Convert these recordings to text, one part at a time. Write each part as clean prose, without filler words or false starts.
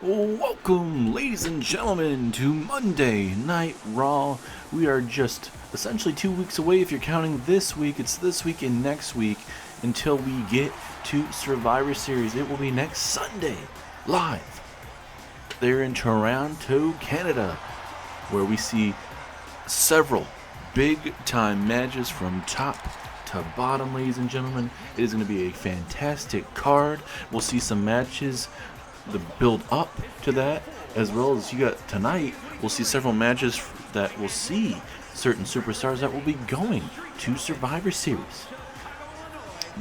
Welcome, ladies and gentlemen, to Monday Night Raw. We are just essentially 2 weeks away. If you're counting this week, it's this week and next week until we get to Survivor Series. It will be next Sunday, live there in Toronto, Canada, where we see several big-time matches from top to bottom, ladies and gentlemen. It is going to be a fantastic card. We'll see some matches the build up to that, as well as you got tonight. We'll see several matches that will see certain superstars that will be going to Survivor Series.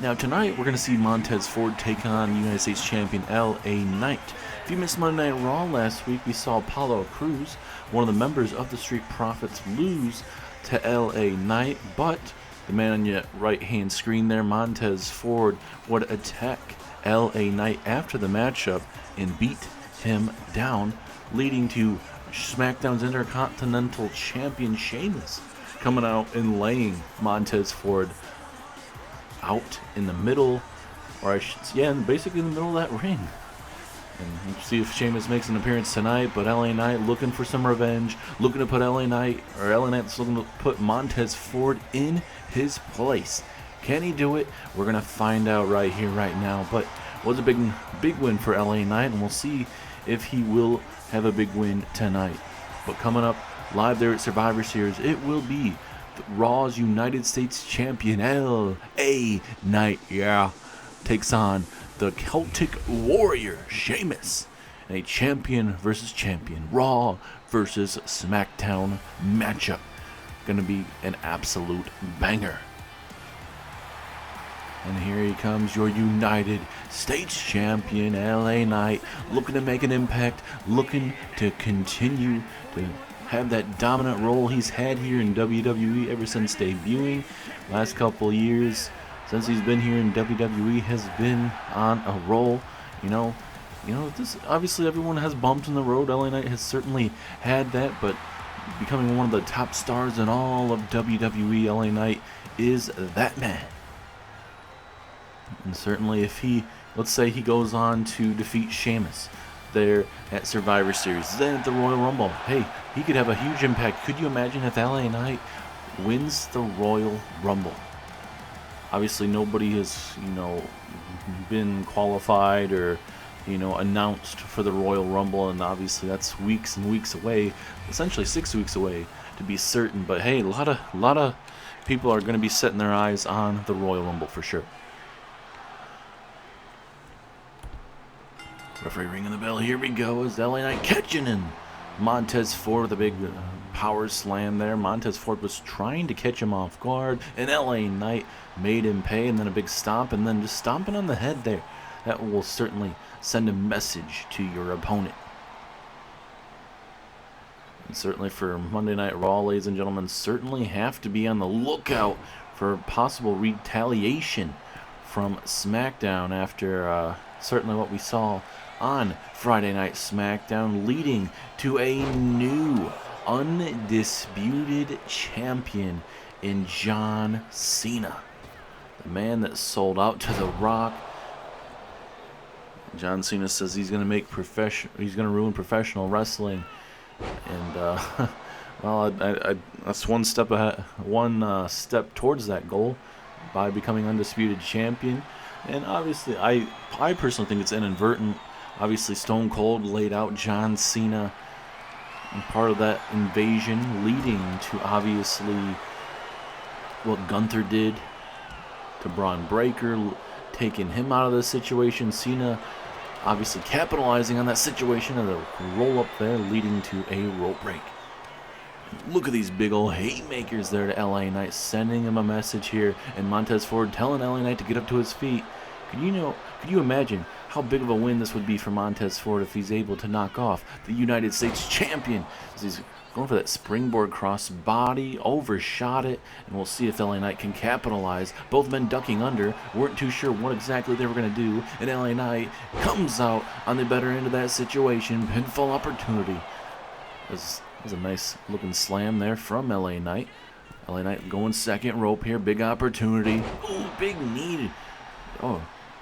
Now tonight we're going to see Montez Ford take on United States Champion LA Knight. If you missed Monday Night Raw last week, we saw Apollo Crews, one of the members of the Street Profits, lose to LA Knight, but the man on your right hand screen there, Montez Ford, would attack LA Knight after the matchup and beat him down, leading to SmackDown's Intercontinental Champion Sheamus coming out and laying Montez Ford out in the middle, or basically in the middle of that ring. And we'll see if Sheamus makes an appearance tonight, but LA Knight looking for some revenge, looking to put LA Knight's looking to put Montez Ford in his place. Can he do it? We're going to find out right here, right now. But it was a big win for LA Knight, and we'll see if he will have a big win tonight. But coming up live there at Survivor Series, it will be Raw's United States Champion LA Knight, takes on the Celtic Warrior Sheamus in a champion versus champion, Raw versus SmackDown matchup. Gonna be an absolute banger. And here he comes, your United States Champion, LA Knight, looking to make an impact, looking to continue to have that dominant role he's had here in WWE ever since debuting. Last couple years, since he's been here in WWE, has been on a roll. You know, this obviously everyone has bumps in the road. LA Knight has certainly had that, but becoming one of the top stars in all of WWE, LA Knight is that man. And certainly if let's say he goes on to defeat Sheamus there at Survivor Series, then at the Royal Rumble, hey, he could have a huge impact. Could you imagine if LA Knight wins the Royal Rumble? Obviously nobody has, been qualified or, announced for the Royal Rumble, and obviously that's weeks and weeks away, essentially 6 weeks away to be certain. But hey, a lot of people are going to be setting their eyes on the Royal Rumble for sure. Referee ringing the bell. Here we go as LA Knight catching in Montez Ford with a big power slam there. Montez Ford was trying to catch him off guard, and LA Knight made him pay, and then a big stomp, and then just stomping on the head there. That will certainly send a message to your opponent. And certainly for Monday Night Raw, ladies and gentlemen, certainly have to be on the lookout for possible retaliation from SmackDown after certainly what we saw on Friday Night SmackDown, leading to a new undisputed champion in John Cena, the man that sold out to The Rock. John Cena says he's going to ruin professional wrestling, and well, that's one step towards that goal by becoming undisputed champion. And obviously, I personally think it's inadvertent. Obviously, Stone Cold laid out John Cena, and part of that invasion leading to obviously what Gunther did to Braun Breaker, taking him out of the situation. Cena obviously capitalizing on that situation and a roll up there leading to a rope break. Look at these big old haymakers there to LA Knight, sending him a message here, and Montez Ford telling LA Knight to get up to his feet. Could you imagine how big of a win this would be for Montez Ford if he's able to knock off the United States Champion? As he's going for that springboard cross body, overshot it, and we'll see if LA Knight can capitalize. Both men ducking under, weren't too sure what exactly they were going to do, and LA Knight comes out on the better end of that situation. Pinfall opportunity. It was a nice looking slam there from LA Knight. LA Knight going second rope here, big opportunity. Oh, big knee. Oh,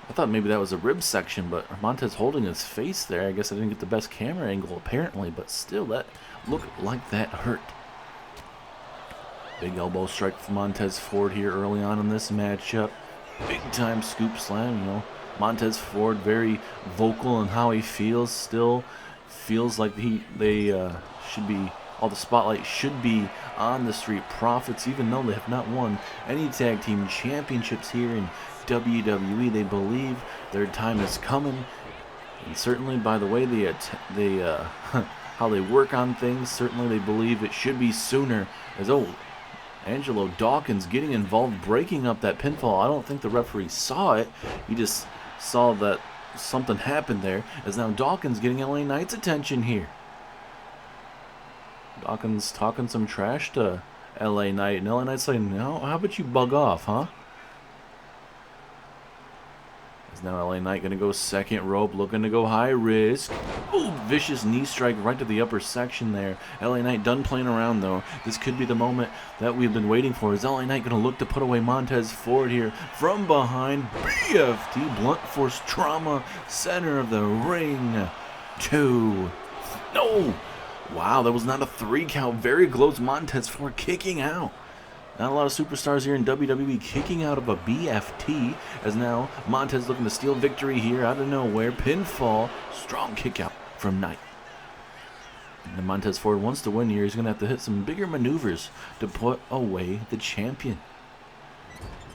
I thought maybe that was a rib section, but Montez holding his face there. I guess I didn't get the best camera angle apparently, but still that looked like that hurt. Big elbow strike from Montez Ford here early on in this matchup. Big time scoop slam, you know. Montez Ford very vocal in how he feels. Still feels like should be, all the spotlight should be on the Street Profits, even though they have not won any tag team championships here in WWE. They believe their time is coming, and certainly by the way how they work on things, certainly they believe it should be sooner. As Angelo Dawkins getting involved, breaking up that pinfall. I don't think the referee saw it. He just saw that something happened there, as now Dawkins getting LA Knight's attention here. Dawkins talking some trash to LA Knight, and LA Knight's saying, no, how about you bug off, huh? Is now LA Knight going to go second rope, looking to go high risk. Ooh, vicious knee strike right to the upper section there. LA Knight done playing around though. This could be the moment that we've been waiting for. Is LA Knight going to look to put away Montez Ford here from behind? BFT, blunt force trauma, center of the ring. 2. No! Wow, that was not a 3 count. Very close. Montez Ford kicking out. Not a lot of superstars here in WWE kicking out of a BFT, as now Montez looking to steal victory here out of nowhere. Pinfall, strong kick out from Knight. And Montez Ford wants to win here. He's going to have to hit some bigger maneuvers to put away the champion.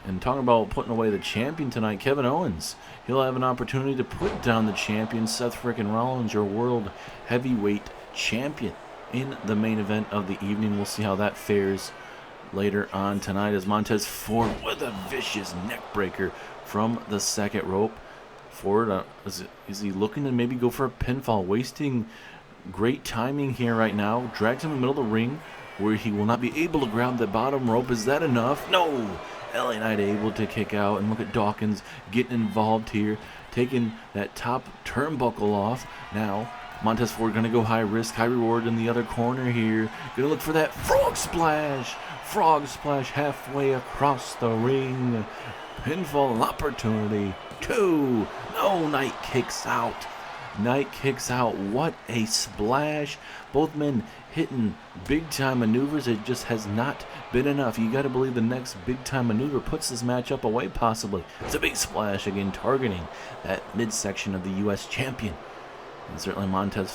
And talking about putting away the champion tonight, Kevin Owens, he'll have an opportunity to put down the champion, Seth frickin' Rollins, your world heavyweight champion, in the main event of the evening. We'll see how that fares later on tonight, as Montez Ford with a vicious neck breaker from the second rope. Ford, is he looking to maybe go for a pinfall? Wasting great timing here right now. Drags him in the middle of the ring where he will not be able to grab the bottom rope. Is that enough? No! LA Knight able to kick out, and look at Dawkins getting involved here, taking that top turnbuckle off. Now Montez Ford going to go high risk, high reward in the other corner here. Going to look for that frog splash. Frog splash halfway across the ring. Pinfall opportunity. 2. No, Knight kicks out. Knight kicks out. What a splash. Both men hitting big time maneuvers. It just has not been enough. You got to believe the next big time maneuver puts this matchup away possibly. It's a big splash again, targeting that midsection of the U.S. champion. And certainly Montez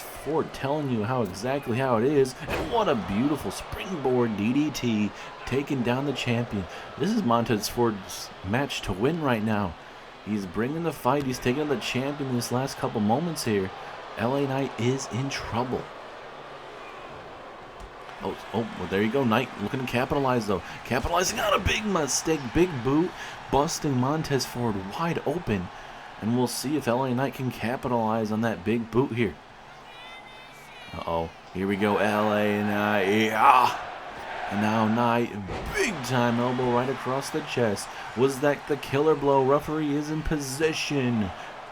Ford telling you exactly how it is. And what a beautiful springboard DDT, taking down the champion. This is Montez Ford's match to win right now. He's bringing the fight. He's taking on the champion in these last couple moments here. LA Knight is in trouble. Oh, well, there you go. Knight looking to capitalize, though. Capitalizing on a big mistake. Big boot, busting Montez Ford wide open. And we'll see if LA Knight can capitalize on that big boot here. Uh-oh. Here we go, LA Knight. Yeah. And now Knight, big time elbow right across the chest. Was that the killer blow? Referee is in position.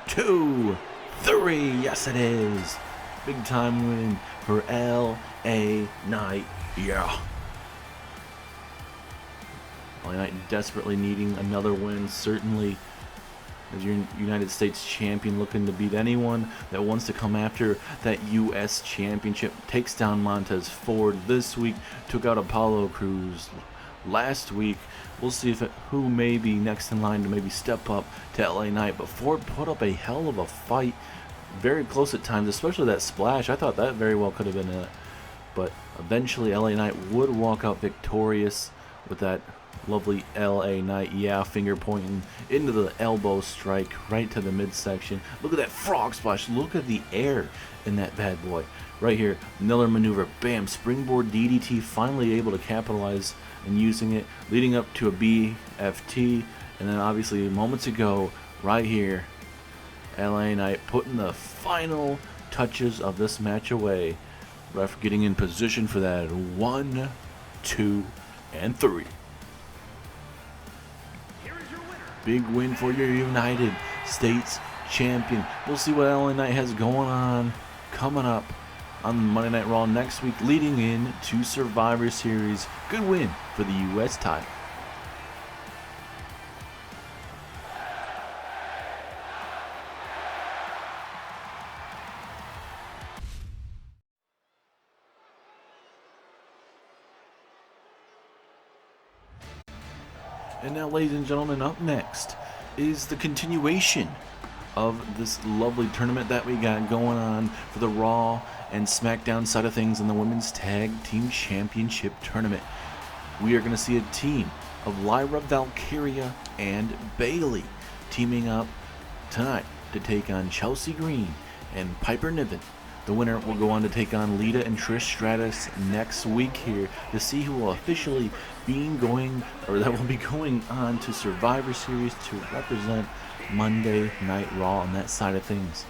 2, 3. Yes, it is. Big time win for LA Knight. Yeah. LA Knight desperately needing another win, certainly, as your United States champion, looking to beat anyone that wants to come after that U.S. championship. Takes down Montez Ford this week. Took out Apollo Crews last week. We'll see who may be next in line to maybe step up to LA Knight. But Ford put up a hell of a fight. Very close at times, especially that splash. I thought that very well could have been it. But eventually LA Knight would walk out victorious with that lovely LA Knight, yeah, finger pointing into the elbow strike right to the midsection. Look at that frog splash. Look at the air in that bad boy. Right here, another maneuver. Bam, springboard DDT, finally able to capitalize and using it, leading up to a BFT. And then obviously moments ago, right here, LA Knight putting the final touches of this match away. Ref getting in position for that 1, 2, and 3. Big win for your United States champion. We'll see what LA Knight has going on coming up on Monday Night Raw next week, leading in to Survivor Series. Good win for the U.S. title. And now, ladies and gentlemen, up next is the continuation of this lovely tournament that we got going on for the Raw and Smackdown side of things in the Women's Tag Team Championship Tournament. We are going to see a team of Lyra, Valkyria, and Bayley teaming up tonight to take on Chelsea Green and Piper Niven. The winner will go on to take on Lita and Trish Stratus next week here to see who will officially be going on to Survivor Series to represent Monday Night Raw on that side of things.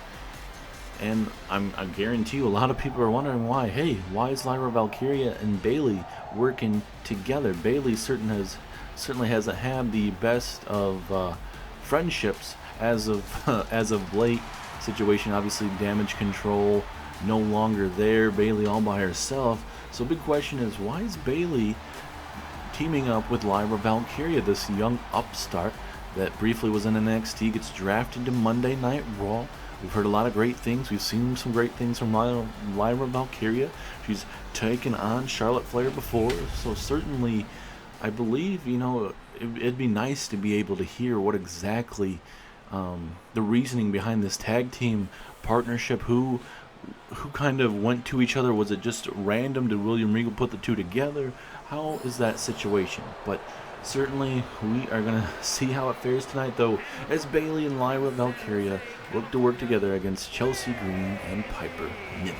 And I guarantee you a lot of people are wondering why. Hey, why is Lyra, Valkyria, and Bayley working together? Bayley certainly hasn't had the best of friendships as of late. Situation, obviously, Damage Control no longer there. Bayley all by herself. So big question is, why is Bayley teaming up with Lyra Valkyria, this young upstart that briefly was in NXT, gets drafted to Monday Night Raw? We've heard a lot of great things. We've seen some great things from Lyra Valkyria. She's taken on Charlotte Flair before, so certainly I believe, it'd be nice to be able to hear what exactly the reasoning behind this tag team partnership. Who kind of went to each other? Was it just random? Did William Regal put the two together? How is that situation? But certainly we are going to see how it fares tonight, though, as Bayley and Lyra Valkyria look to work together against Chelsea Green and Piper Niven.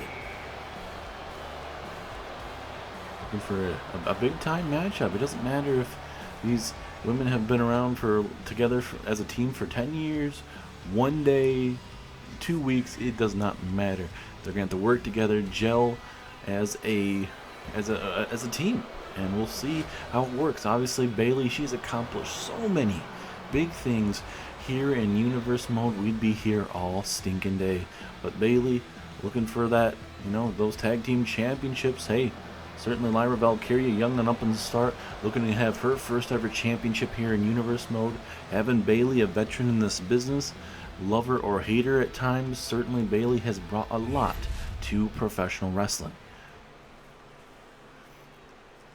Looking for a big-time matchup. It doesn't matter if these women have been around together as a team for 10 years, 1 day, 2 weeks. It does not matter. They're going to have to work together, gel as a team, and we'll see how it works. Obviously, Bayley, she's accomplished so many big things here in Universe Mode. We'd be here all stinking day. But Bayley, looking for that, those tag team championships. Hey, certainly Lyra Valkyria, young and up in the start, looking to have her first ever championship here in Universe Mode. Having Bayley, a veteran in this business, lover or hater at times, certainly Bayley has brought a lot to professional wrestling.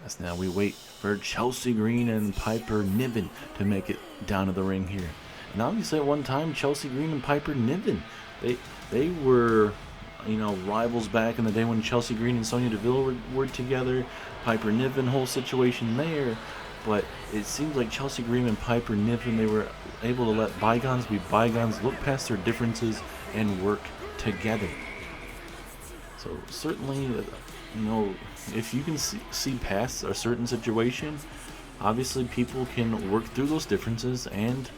As now we wait for Chelsea Green and Piper Niven to make it down to the ring here. And obviously at one time, Chelsea Green and Piper Niven, they were rivals back in the day when Chelsea Green and Sonya Deville were together. Piper Niven, whole situation there. But it seems like Chelsea Green and Piper Niven, they were able to let bygones be bygones, look past their differences, and work together. So certainly, if you can see past a certain situation, obviously people can work through those differences and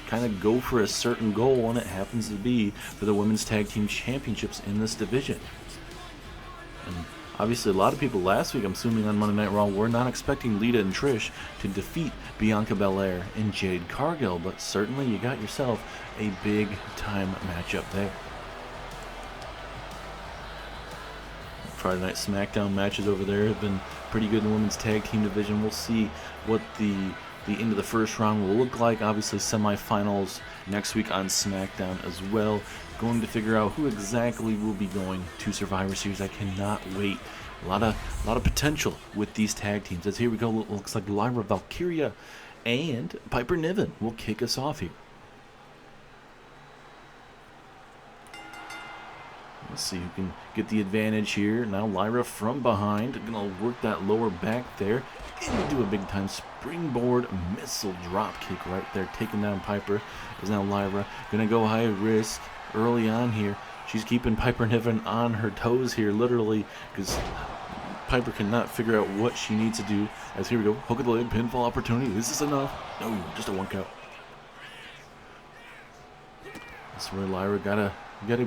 kind of go for a certain goal, and it happens to be for the Women's Tag Team Championships in this division. And obviously, a lot of people last week, I'm assuming on Monday Night Raw, were not expecting Lita and Trish to defeat Bianca Belair and Jade Cargill, but certainly you got yourself a big-time matchup there. Friday Night Smackdown matches over there have been pretty good in the Women's Tag Team division. We'll see what the end of the first round will look like. Obviously, semifinals next week on SmackDown as well. Going to figure out who exactly will be going to Survivor Series. I cannot wait. A lot of potential with these tag teams. As here we go, it looks like Lyra Valkyria and Piper Niven will kick us off here. Let's see who can get the advantage here. Now Lyra from behind, gonna work that lower back there. And do a big time springboard missile drop kick right there, taking down Piper. Is now Lyra gonna go high risk early on here. She's keeping Piper Niven on her toes here, literally, because Piper cannot figure out what she needs to do. As here we go, hook of the leg, pinfall opportunity. Is this enough? No, just a 1 count. That's where Lyra gotta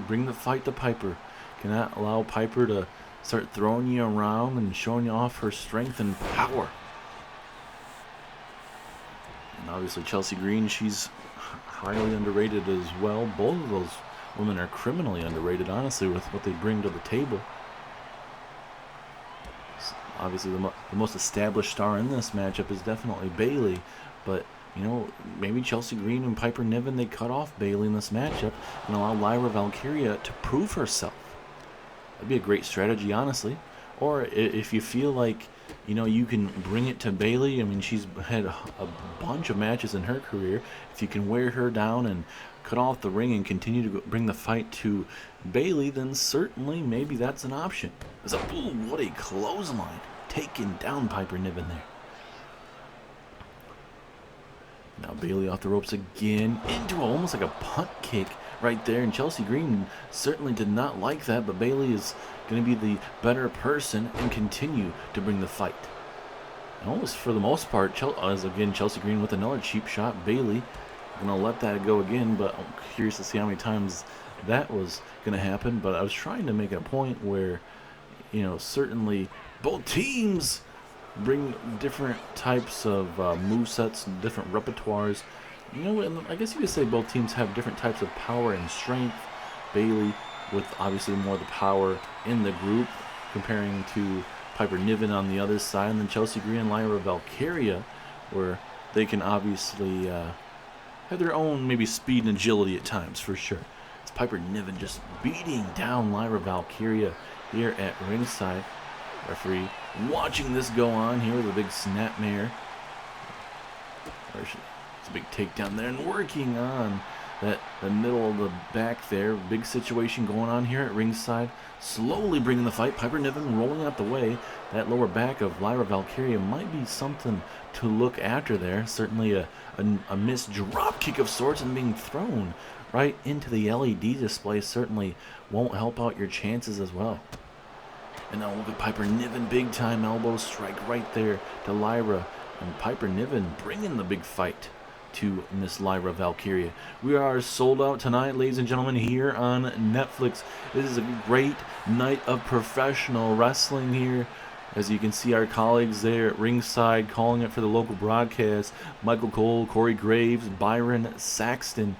bring the fight to Piper. Cannot allow Piper to start throwing you around and showing you off her strength and power. And obviously Chelsea Green, she's highly underrated as well. Both of those women are criminally underrated, honestly, with what they bring to the table. Obviously the most established star in this matchup is definitely Bayley, but maybe Chelsea Green and Piper Niven, they cut off Bayley in this matchup and allow Lyra Valkyria to prove herself. That'd be a great strategy, honestly. Or if you feel like You know, you can bring it to Bayley. I mean, she's had a bunch of matches in her career. If you can wear her down and cut off the ring and continue to bring the fight to Bayley, then certainly maybe that's an option. Ooh, what a clothesline. Taking down Piper Niven there. Now Bayley off the ropes again into almost like a punt kick right there. And Chelsea Green certainly did not like that, but Bayley is going to be the better person and continue to bring the fight. And almost for the most part, as again Chelsea Green with another cheap shot. Bayley going to let that go again, but I'm curious to see how many times that was going to happen. But I was trying to make a point where, you know, certainly both teams bring different types of movesets and different repertoires. You know, and I guess you could say both teams have different types of power and strength. Bayley with obviously more of the power in the group, comparing to Piper Niven on the other side, and then Chelsea Green and Lyra Valkyria, where they can obviously have their own maybe speed and agility at times, for sure. It's Piper Niven just beating down Lyra Valkyria here at ringside. Referee watching this go on here with a big snapmare. It's a big takedown there and working on the middle of the back there. Big situation going on here at ringside. Slowly bringing the fight. Piper Niven rolling out the way. That lower back of Lyra Valkyria might be something to look after there. Certainly a missed drop kick of sorts, and being thrown right into the LED display certainly won't help out your chances as well. And now look at Piper Niven, big time elbow strike right there to Lyra. And Piper Niven bringing the big fight to Miss Lyra Valkyria. We are sold out tonight, ladies and gentlemen, here on Netflix. This is a great night of professional wrestling here. As you can see, our colleagues there at ringside calling it for the local broadcast. Michael Cole, Corey Graves, Byron Saxton,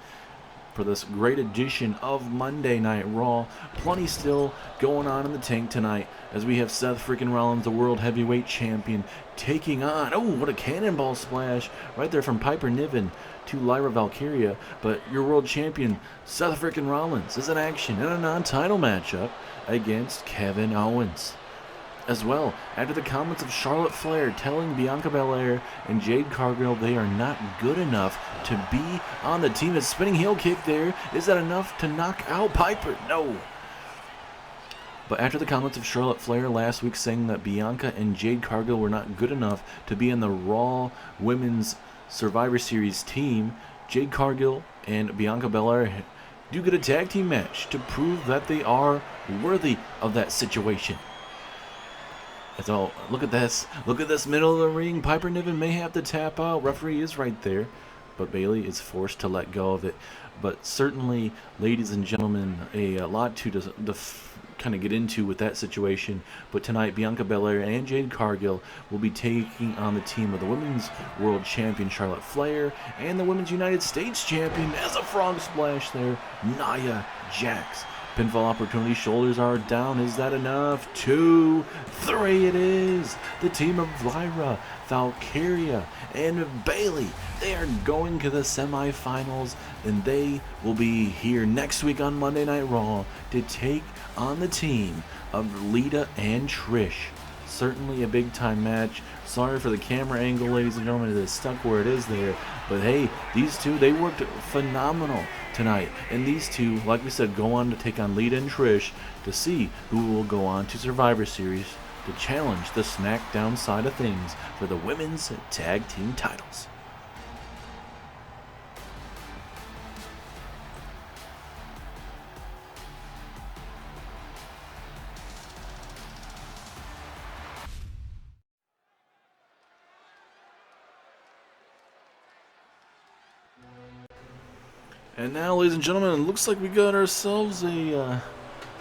for this great edition of Monday Night Raw. Plenty still going on in the tank tonight, as we have Seth freaking Rollins, the World Heavyweight Champion, taking on, oh, what a cannonball splash right there from Piper Niven to Lyra Valkyria. But your World Champion, Seth freaking Rollins, is in action in a non-title matchup against Kevin Owens. As well, after the comments of Charlotte Flair telling Bianca Belair and Jade Cargill they are not good enough to be on the team. A spinning heel kick there. Is that enough to knock out Piper? No. But after the comments of Charlotte Flair last week saying that Bianca and Jade Cargill were not good enough to be in the Raw Women's Survivor Series team, Jade Cargill and Bianca Belair do get a tag team match to prove that they are worthy of that situation. So look at this. Look at this middle of the ring. Piper Niven may have to tap out. Referee is right there, but Bayley is forced to let go of it. But certainly, ladies and gentlemen, a lot to kind of get into with that situation. But tonight, Bianca Belair and Jade Cargill will be taking on the team of the Women's World Champion Charlotte Flair and the Women's United States Champion, as a frog splash there, NiaJax. Pinfall opportunity, shoulders are down. Is that enough? 2, 3 it is. The team of Lyra, Valkyria, and Bayley, they are going to the semifinals, and they will be here next week on Monday Night Raw to take on the team of Lita and Trish. Certainly a big time match. Sorry for the camera angle, ladies and gentlemen, it is stuck where it is there. But hey, these two, they worked phenomenal tonight. And these two, like we said, go on to take on Lita and Trish to see who will go on to Survivor Series to challenge the Smackdown side of things for the women's tag team titles. And now, ladies and gentlemen, it looks like we got ourselves a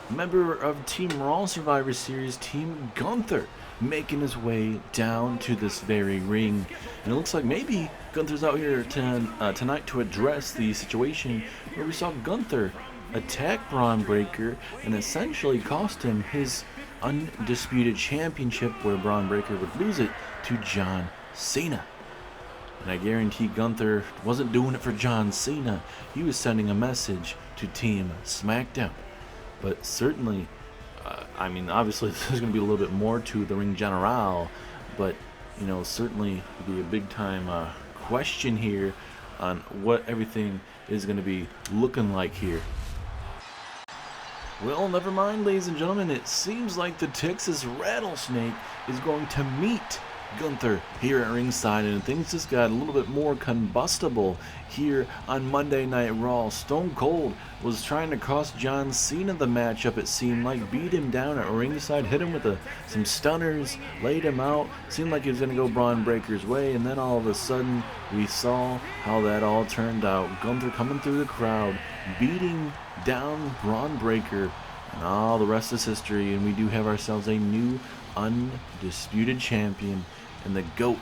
member of Team Raw Survivor Series, Team Gunther, making his way down to this very ring. And it looks like maybe Gunther's out here tonight to address the situation where we saw Gunther attack Braun Breaker and essentially cost him his undisputed championship, where Braun Breaker would lose it to John Cena. And I guarantee Gunther wasn't doing it for John Cena. He was sending a message to Team Smackdown. But certainly, I mean, obviously there's going to be a little bit more to the Ring General but you know, certainly be a big time question here on what everything is going to be looking like here. Well, never mind, ladies and gentlemen. It seems like the Texas Rattlesnake is going to meet Gunther here at ringside, and things just got a little bit more combustible here on Monday Night Raw. Stone Cold was trying to cost John Cena the matchup, it seemed like. Beat him down at ringside, hit him with some stunners, laid him out. Seemed like he was going to go Braun Breaker's way, and then all of a sudden we saw how that all turned out. Gunther coming through the crowd, beating down Braun Breaker, and all the rest is history, and we do have ourselves a new undisputed champion and the GOAT,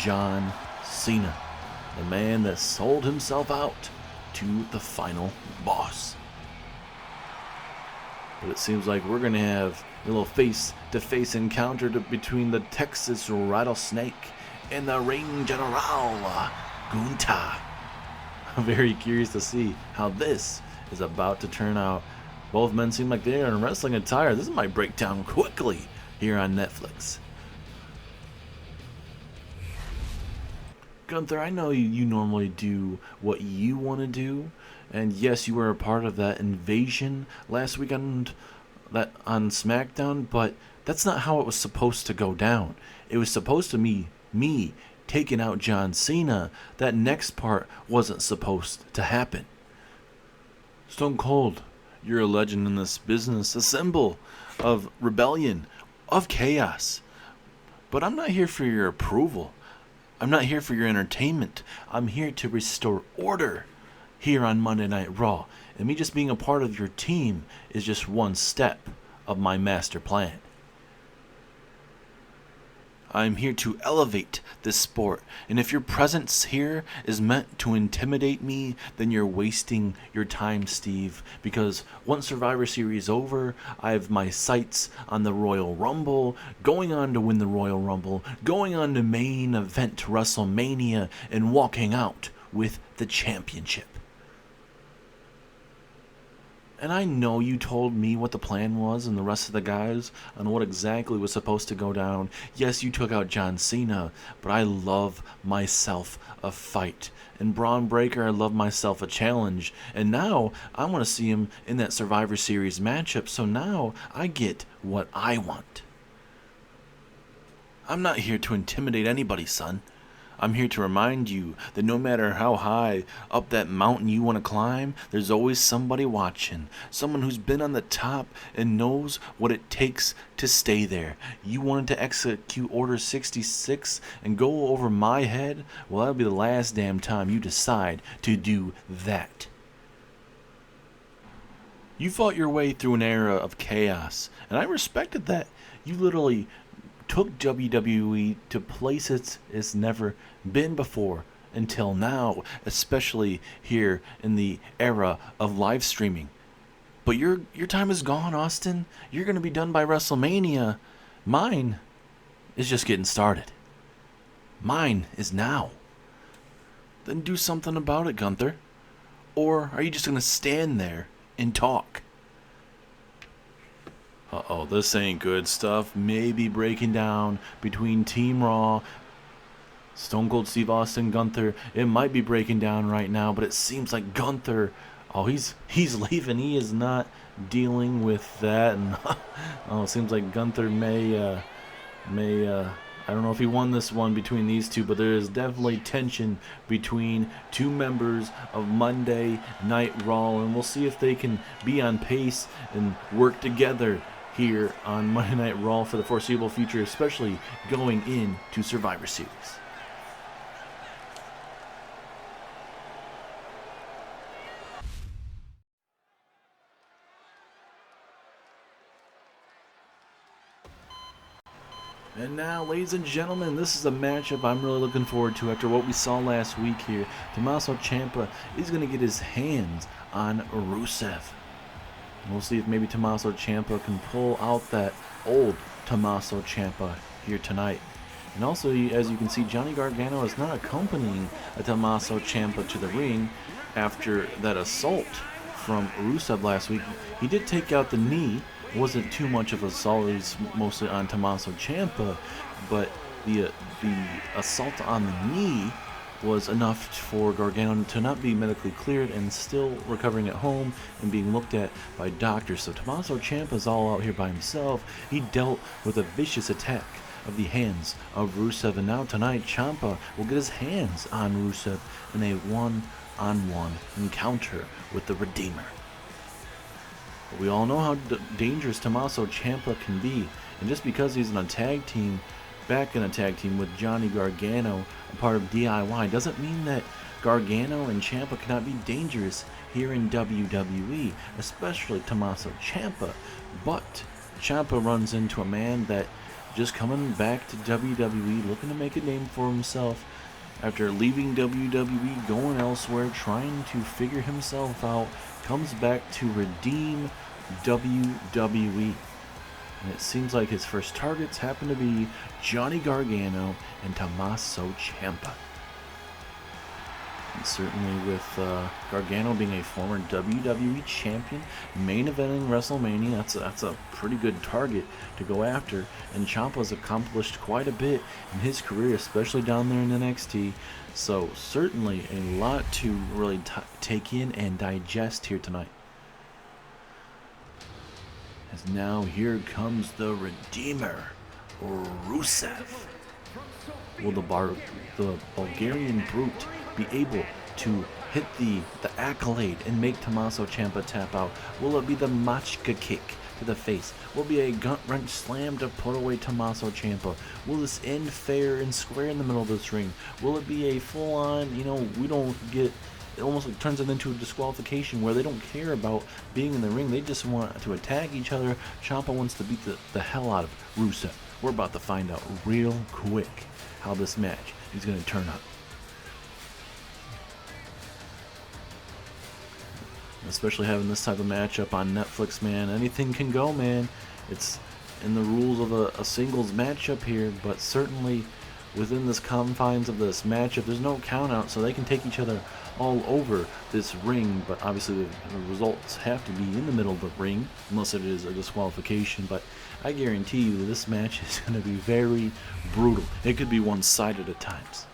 John Cena, the man that sold himself out to the final boss. But it seems like we're going to have a little face-to-face encounter between the Texas Rattlesnake and the Ring General, Gunther. I'm very curious to see how this is about to turn out. Both men seem like they are in wrestling attire. This might break down quickly here on Netflix. Gunther, I know you normally do what you want to do, and yes, you were a part of that invasion last weekend on Smackdown, but that's not how it was supposed to go down. It was supposed to be me taking out John Cena. That next part wasn't supposed to happen. Stone Cold, you're a legend in this business, a symbol of rebellion, of chaos. But I'm not here for your approval. I'm not here for your entertainment. I'm here to restore order here on Monday Night Raw. And me just being a part of your team is just one step of my master plan. I'm here to elevate this sport, and if your presence here is meant to intimidate me, then you're wasting your time, Steve, because once Survivor Series is over, I have my sights on the Royal Rumble, going on to win the Royal Rumble, going on to main event WrestleMania, and walking out with the championship. And I know you told me what the plan was and the rest of the guys on what exactly was supposed to go down. Yes, you took out John Cena, but I love myself a fight. And Braun Breaker, I love myself a challenge. And now I want to see him in that Survivor Series matchup, so now I get what I want. I'm not here to intimidate anybody, son. I'm here to remind you that no matter how high up that mountain you want to climb, there's always somebody watching. Someone who's been on the top and knows what it takes to stay there. You wanted to execute Order 66 and go over my head? Well, that'll be the last damn time you decide to do that. You fought your way through an era of chaos, and I respected that. You literally took WWE to places it's never been before until now, especially here in the era of live streaming. But your time is gone, Austin. You're going to be done by WrestleMania. Mine is just getting started. Mine is now. Then do something about it, Gunther. Or are you just going to stand there and talk? Uh-oh, this ain't good stuff. Maybe breaking down between Team Raw, Stone Cold Steve Austin, Gunther. It might be breaking down right now, but it seems like Gunther, he's leaving. He is not dealing with that. And it seems like Gunther may I don't know if he won this one between these two, but there is definitely tension between two members of Monday Night Raw, and we'll see if they can be on pace and work together here on Monday Night Raw for the foreseeable future, especially going into Survivor Series. And now, ladies and gentlemen, this is a matchup I'm really looking forward to after what we saw last week here. Tommaso Ciampa is going to get his hands on Rusev. We'll see if maybe Tommaso Ciampa can pull out that old Tommaso Ciampa here tonight. And also, as you can see, Johnny Gargano is not accompanying a Tommaso Ciampa to the ring after that assault from Rusev last week. He did take out the knee. Wasn't too much of a assault. It was mostly on Tommaso Ciampa, but the assault on the knee was enough for Gargano to not be medically cleared and still recovering at home and being looked at by doctors. So Tommaso Ciampa's all out here by himself. He dealt with a vicious attack of the hands of Rusev, and now tonight Ciampa will get his hands on Rusev in a one-on-one encounter with the Redeemer. We all know how dangerous Tommaso Ciampa can be, and just because he's in a tag team, back in a tag team with Johnny Gargano, a part of DIY, doesn't mean that Gargano and Ciampa cannot be dangerous here in WWE, especially Tommaso Ciampa. But Ciampa runs into a man that just coming back to WWE, looking to make a name for himself after leaving WWE, going elsewhere, trying to figure himself out, comes back to redeem WWE. And it seems like his first targets happen to be Johnny Gargano and Tommaso Ciampa. And certainly with Gargano being a former WWE champion, main eventing WrestleMania, that's a pretty good target to go after. And Ciampa's accomplished quite a bit in his career, especially down there in NXT. So certainly a lot to really take in and digest here tonight. As now here comes the Redeemer, Rusev. Will the Bulgarian Brute be able to hit the accolade and make Tommaso Ciampa tap out? Will it be the Machka kick to the face? Will it be a gut wrench slam to put away Tommaso Ciampa? Will this end fair and square in the middle of this ring? Will it be a full-on, we don't get... It almost like turns it into a disqualification where they don't care about being in the ring. They just want to attack each other. Ciampa wants to beat the hell out of Rusev. We're about to find out real quick how this match is going to turn out. Especially having this type of matchup on Netflix, man. Anything can go, man. It's in the rules of a singles matchup here, but certainly within this confines of this matchup, there's no count out, so they can take each other all over this ring, but obviously the results have to be in the middle of the ring unless it is a disqualification. But I guarantee you that this match is going to be very brutal. It could be one-sided at times.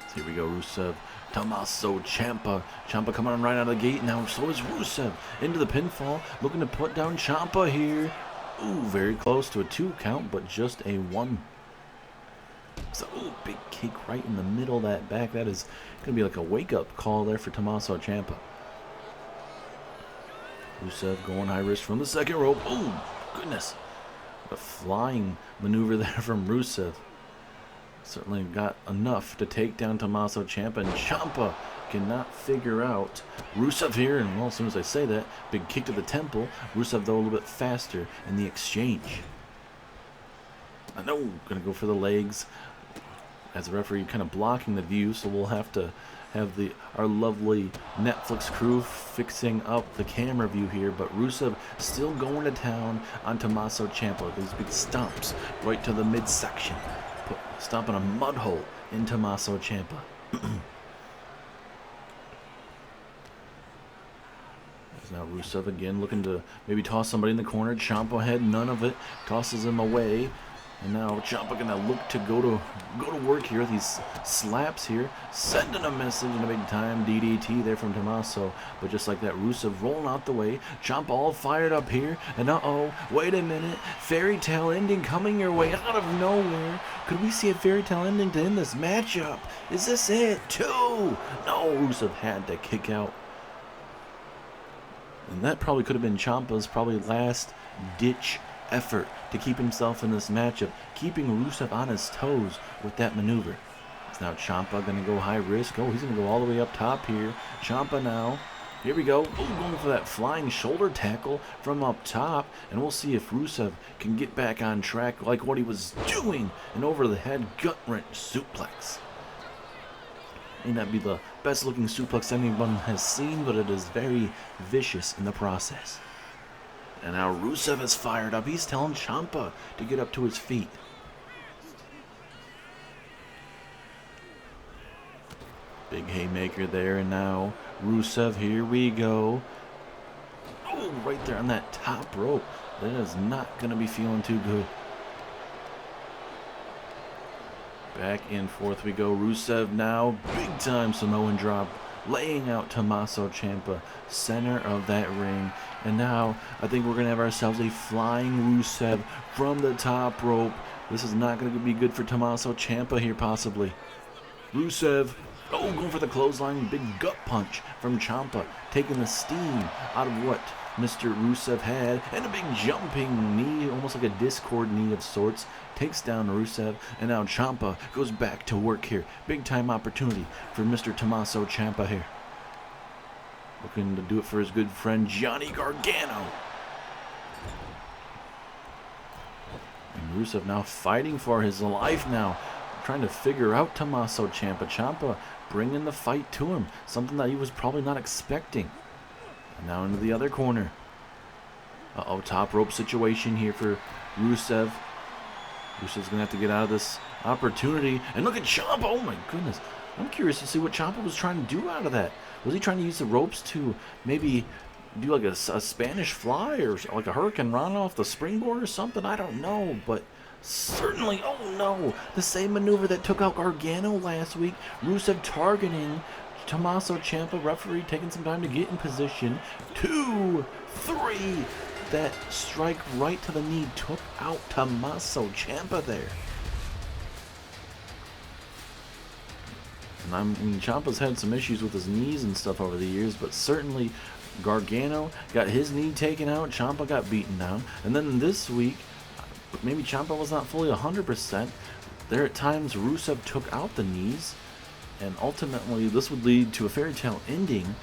So here we go, Rusev, Tommaso Ciampa. Ciampa coming on right out of the gate now, so is Rusev into the pinfall, looking to put down Ciampa here. Ooh, very close to a 2 count, but just a 1. So, ooh, big kick right in the middle of that back. That is going to be like a wake-up call there for Tommaso Ciampa. Rusev going high risk from the second rope. Ooh, goodness. A flying maneuver there from Rusev. Certainly got enough to take down Tommaso Ciampa, and Ciampa cannot figure out Rusev here. And well, as soon as I say that, big kick to the temple. Rusev though a little bit faster in the exchange. I know, gonna go for the legs as the referee kind of blocking the view, so we'll have to have our lovely Netflix crew fixing up the camera view here. But Rusev still going to town on Tommaso Ciampa. These big stomps right to the midsection, stomping a mud hole in Tommaso Ciampa. Now Rusev again looking to maybe toss somebody in the corner. Ciampa had none of it, tosses him away, and now Ciampa gonna look to go to work here. These slaps here, sending a message in a big time DDT there from Tommaso. But just like that, Rusev rolling out the way. Ciampa all fired up here, and wait a minute, fairy tale ending coming your way out of nowhere. Could we see a fairy tale ending to end this matchup? Is this it? 2? No, Rusev had to kick out. And that probably could have been Ciampa's probably last-ditch effort to keep himself in this matchup, keeping Rusev on his toes with that maneuver. Is now Ciampa going to go high risk? Oh, he's going to go all the way up top here. Ciampa now. Here we go. Oh, going for that flying shoulder tackle from up top. And we'll see if Rusev can get back on track like what he was doing. An over-the-head gut-wrench suplex. May not be the best looking suplex anyone has seen, but it is very vicious in the process. And now Rusev is fired up. He's telling Ciampa to get up to his feet. Big haymaker there, and now Rusev, here we go. right there on that top rope. That is not going to be feeling too good. Back and forth we go. Rusev now, big time Samoan drop, laying out Tommaso Ciampa, center of that ring. And now I think we're going to have ourselves a flying Rusev from the top rope. This is not going to be good for Tommaso Ciampa here, possibly. Rusev, oh, going for the clothesline, big gut punch from Ciampa, taking the steam out of what Mr. Rusev had, and a big jumping knee, almost like a Discord knee of sorts, takes down Rusev, and now Ciampa goes back to work here. Big time opportunity for Mr. Tommaso Ciampa here. Looking to do it for his good friend Johnny Gargano. And Rusev now fighting for his life now, trying to figure out Tommaso Ciampa. Ciampa bringing the fight to him, something that he was probably not expecting. And now into the other corner. Uh-oh, top rope situation here for Rusev. Rusev's going to have to get out of this opportunity. And look at Ciampa. Oh my goodness. I'm curious to see what Ciampa was trying to do out of that. Was he trying to use the ropes to maybe do like a Spanish fly or like a Hurricane Rana off the springboard or something? I don't know, but certainly, oh no, the same maneuver that took out Gargano last week. Rusev targeting Tommaso Ciampa, referee taking some time to get in position. 2, 3, that strike right to the knee took out Tommaso Ciampa there. And I mean, Ciampa's had some issues with his knees and stuff over the years, but certainly Gargano got his knee taken out, Ciampa got beaten down, and then this week, maybe Ciampa was not fully 100%. There at times Rusev took out the knees, and ultimately this would lead to a fairy tale ending.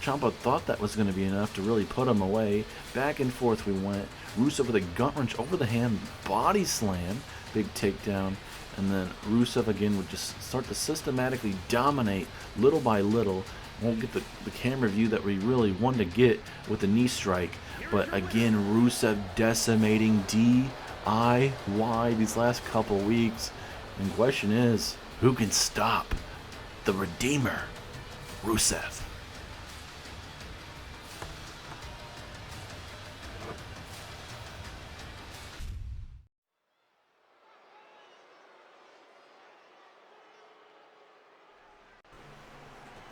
Ciampa thought that was going to be enough to really put him away. Back and forth we went. Rusev with a gut wrench over the hand, body slam, big takedown, and then Rusev again would just start to systematically dominate little by little. Won't get the camera view that we really wanted to get with the knee strike, but again Rusev decimating DIY these last couple weeks. And the question is, who can stop the Redeemer, Rusev?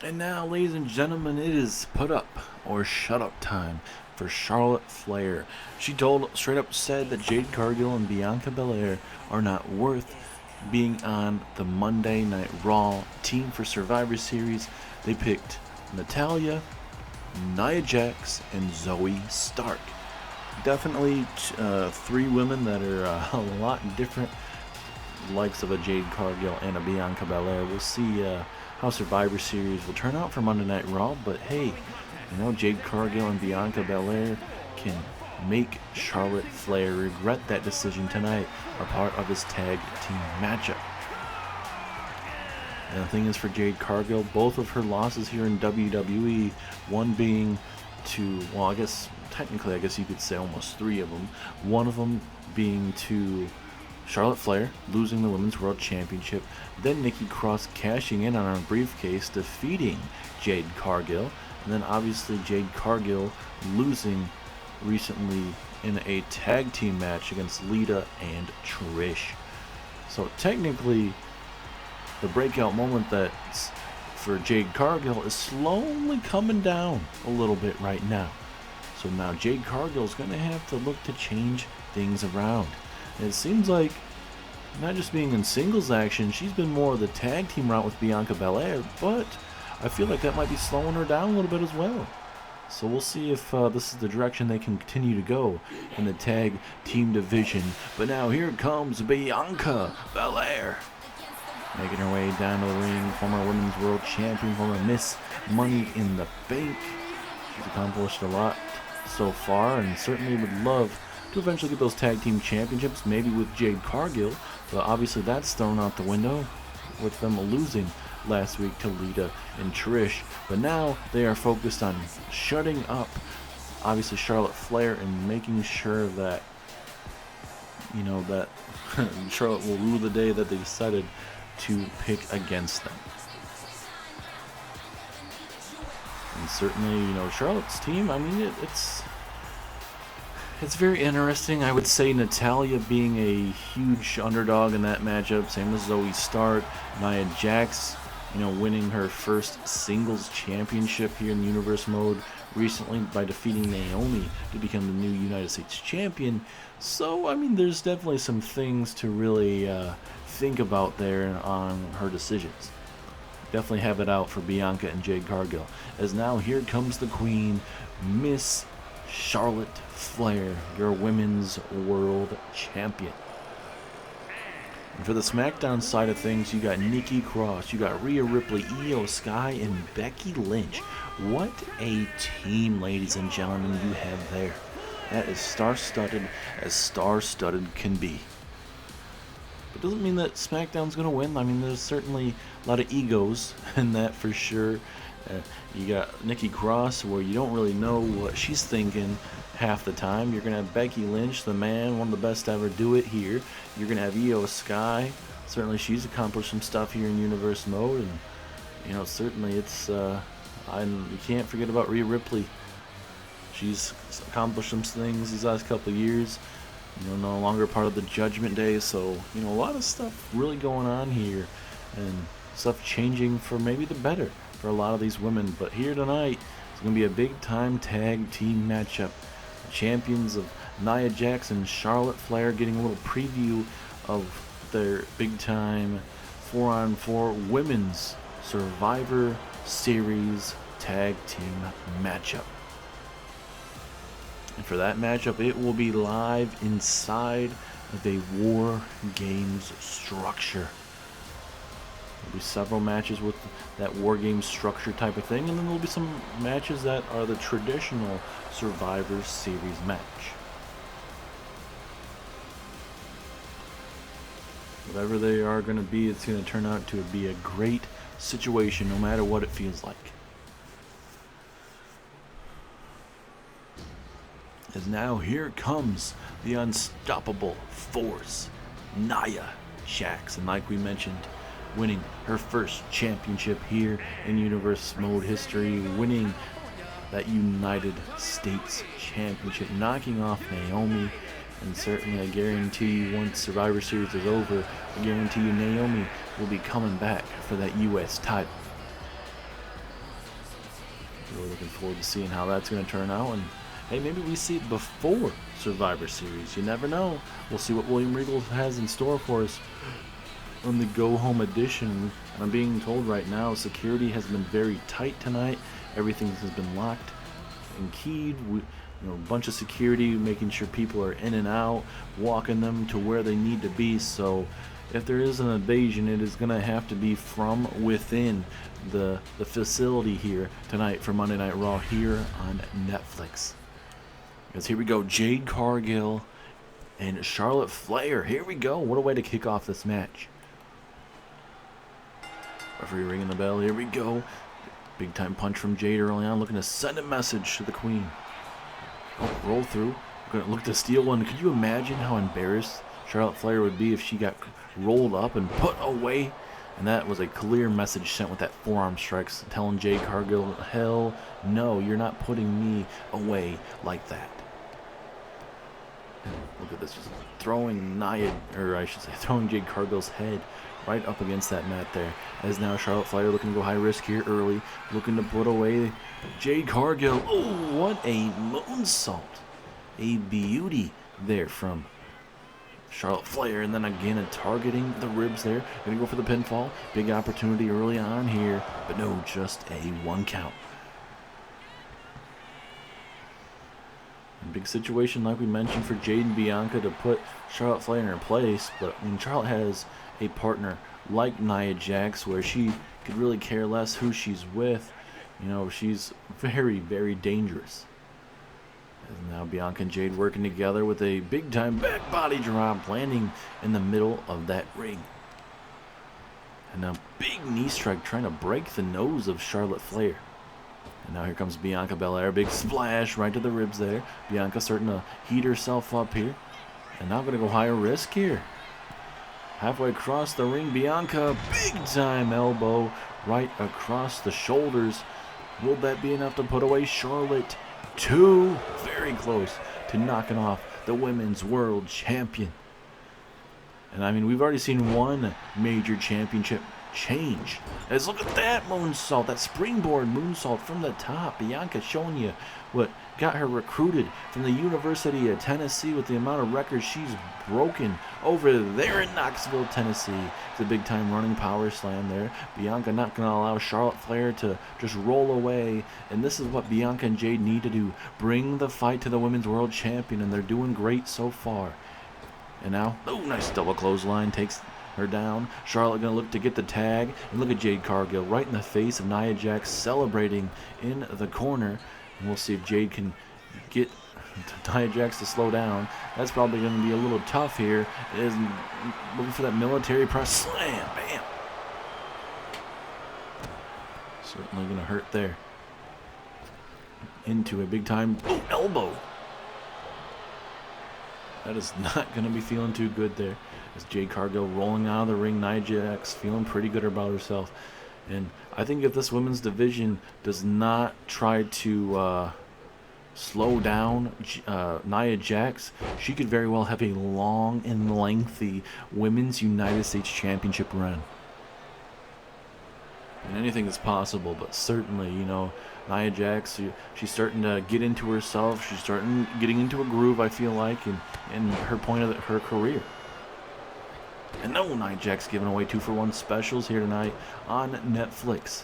And now, ladies and gentlemen, it is put up or shut up time for Charlotte Flair. She straight up said that Jade Cargill and Bianca Belair are not worth being on the Monday Night Raw team for Survivor Series. They picked Natalya, NiaJax, and Zoe Stark. Definitely 3 women that are a lot different, likes of a Jade Cargill and a Bianca Belair. We'll see how Survivor Series will turn out for Monday Night Raw, but hey, you know, Jade Cargill and Bianca Belair can make Charlotte Flair regret that decision tonight, a part of his tag team matchup. And the thing is, for Jade Cargill, both of her losses here in WWE, one being to, well, I guess technically you could say almost 3 of them, one of them being to Charlotte Flair, losing the Women's World Championship, then Nikki Cross cashing in on her briefcase, defeating Jade Cargill, and then obviously Jade Cargill losing recently in a tag team match against Lita and Trish. So technically, the breakout moment that's for Jade Cargill is slowly coming down a little bit right now. So now Jade Cargill is going to have to look to change things around. And it seems like, not just being in singles action, she's been more of the tag team route with Bianca Belair, but I feel like that might be slowing her down a little bit as well. So we'll see if this is the direction they can continue to go in the tag team division. But now here comes Bianca Belair, making her way down to the ring, former Women's World Champion, former Miss Money in the Bank. She's accomplished a lot so far, and certainly would love to eventually get those tag team championships, maybe with Jade Cargill, but obviously that's thrown out the window with them losing last week to Lita and Trish. But now they are focused on shutting up, obviously, Charlotte Flair, and making sure that, you know, that Charlotte will rue the day that they decided to pick against them. And certainly, you know, Charlotte's team, I mean, it's It's very interesting. I would say Natalya being a huge underdog in that matchup, same as Zoe Stark. NiaJax, winning her first singles championship here in Universe mode recently by defeating Naomi to become the new United States champion. So, I mean, there's definitely some things to really think about there on her decisions. Definitely have it out for Bianca and Jade Cargill. As now here comes the Queen, Miss Charlotte Flair, your Women's World Champion. And for the SmackDown side of things, you got Nikki Cross, you got Rhea Ripley, Io Sky, and Becky Lynch. What a team, ladies and gentlemen, you have there. That is star-studded as star-studded can be. It doesn't mean that SmackDown's going to win. I mean, there's certainly a lot of egos in that for sure. You got Nikki Cross, where you don't really know what she's thinking half the time. You're going to have Becky Lynch, the man, one of the best to ever do it here. You're going to have Io Sky. Certainly she's accomplished some stuff here in Universe mode. And, certainly it's... you can't forget about Rhea Ripley. She's accomplished some things these last couple of years. No longer part of the Judgment Day. So, a lot of stuff really going on here. And stuff changing for maybe the better for a lot of these women. But here tonight, it's going to be a big-time tag team matchup. The champions of NiaJax and Charlotte Flair getting a little preview of their big-time 4-on-4 Women's Survivor Series tag team matchup. And for that matchup, it will be live inside of a War Games structure. There'll be several matches with that War Games structure type of thing, and then there'll be some matches that are the traditional Survivor Series match. Whatever they are going to be, it's going to turn out to be a great situation, no matter what it feels like. As now here comes the unstoppable force, NiaJax, and like we mentioned, winning her first championship here in Universe mode history, winning that United States Championship, knocking off Naomi. And certainly I guarantee you, once Survivor Series is over, I guarantee you Naomi will be coming back for that US title. Really looking forward to seeing how that's going to turn out. And hey, maybe we see it before Survivor Series. You never know. We'll see what William Regal has in store for us on the Go Home edition. I'm being told right now security has been very tight tonight. Everything has been locked and keyed. A bunch of security making sure people are in and out, walking them to where they need to be. So if there is an invasion, it is going to have to be from within the facility here tonight for Monday Night Raw here on Netflix. Because here we go, Jade Cargill and Charlotte Flair. Here we go. What a way to kick off this match. Referee ringing the bell. Here we go. Big time punch from Jade early on, looking to send a message to the Queen. Oh, roll through. Gonna look to steal one. Could you imagine how embarrassed Charlotte Flair would be if she got rolled up and put away? And that was a clear message sent with that forearm strikes, telling Jade Cargill, hell no, you're not putting me away like that. And look at this, just throwing throwing Jade Cargill's head right up against that mat there. As now Charlotte Flair looking to go high risk here early, looking to put away Jade Cargill. Oh, what a moonsault. A beauty there from Charlotte Flair, and then again targeting the ribs there. Gonna go for the pinfall. Big opportunity early on here, but no, just a 1 count. Big situation, like we mentioned, for Jade and Bianca to put Charlotte Flair in her place, but when Charlotte has a partner like NiaJax, where she could really care less who she's with, she's very, very dangerous. And now Bianca and Jade working together with a big-time back body drop, landing in the middle of that ring. And now big knee strike trying to break the nose of Charlotte Flair. And now here comes Bianca Belair. Big splash right to the ribs there. Bianca starting to heat herself up here. And now going to go higher risk here. Halfway across the ring, Bianca, big-time elbow right across the shoulders. Will that be enough to put away Charlotte? 2, very close to knocking off the Women's World Champion. And I mean, we've already seen one major championship change. As look at that moonsault, that springboard moonsault from the top. Bianca showing you what got her recruited from the University of Tennessee with the amount of records she's broken over there in Knoxville, Tennessee. It's a big time running power slam there. Bianca not going to allow Charlotte Flair to just roll away. And this is what Bianca and Jade need to do. Bring the fight to the Women's World Champion, and they're doing great so far. And now, oh, nice double clothesline, takes her down. Charlotte going to look to get the tag. And look at Jade Cargill right in the face of NiaJax celebrating in the corner. And we'll see if Jade can get NiaJax to slow down. That's probably going to be a little tough here. It is looking for that military press slam. Bam. Certainly going to hurt there. Into a big time elbow. That is not going to be feeling too good there. As Jade Cargill rolling out of the ring, NiaJax feeling pretty good about herself. And I think if this women's division does not try to slow down NiaJax, she could very well have a long and lengthy Women's United States Championship run. And anything is possible, but certainly, you know, NiaJax, she's starting to get into herself. She's getting into a groove, I feel like, in her point of her career. And no, NiaJax giving away 2-for-1 specials here tonight on Netflix.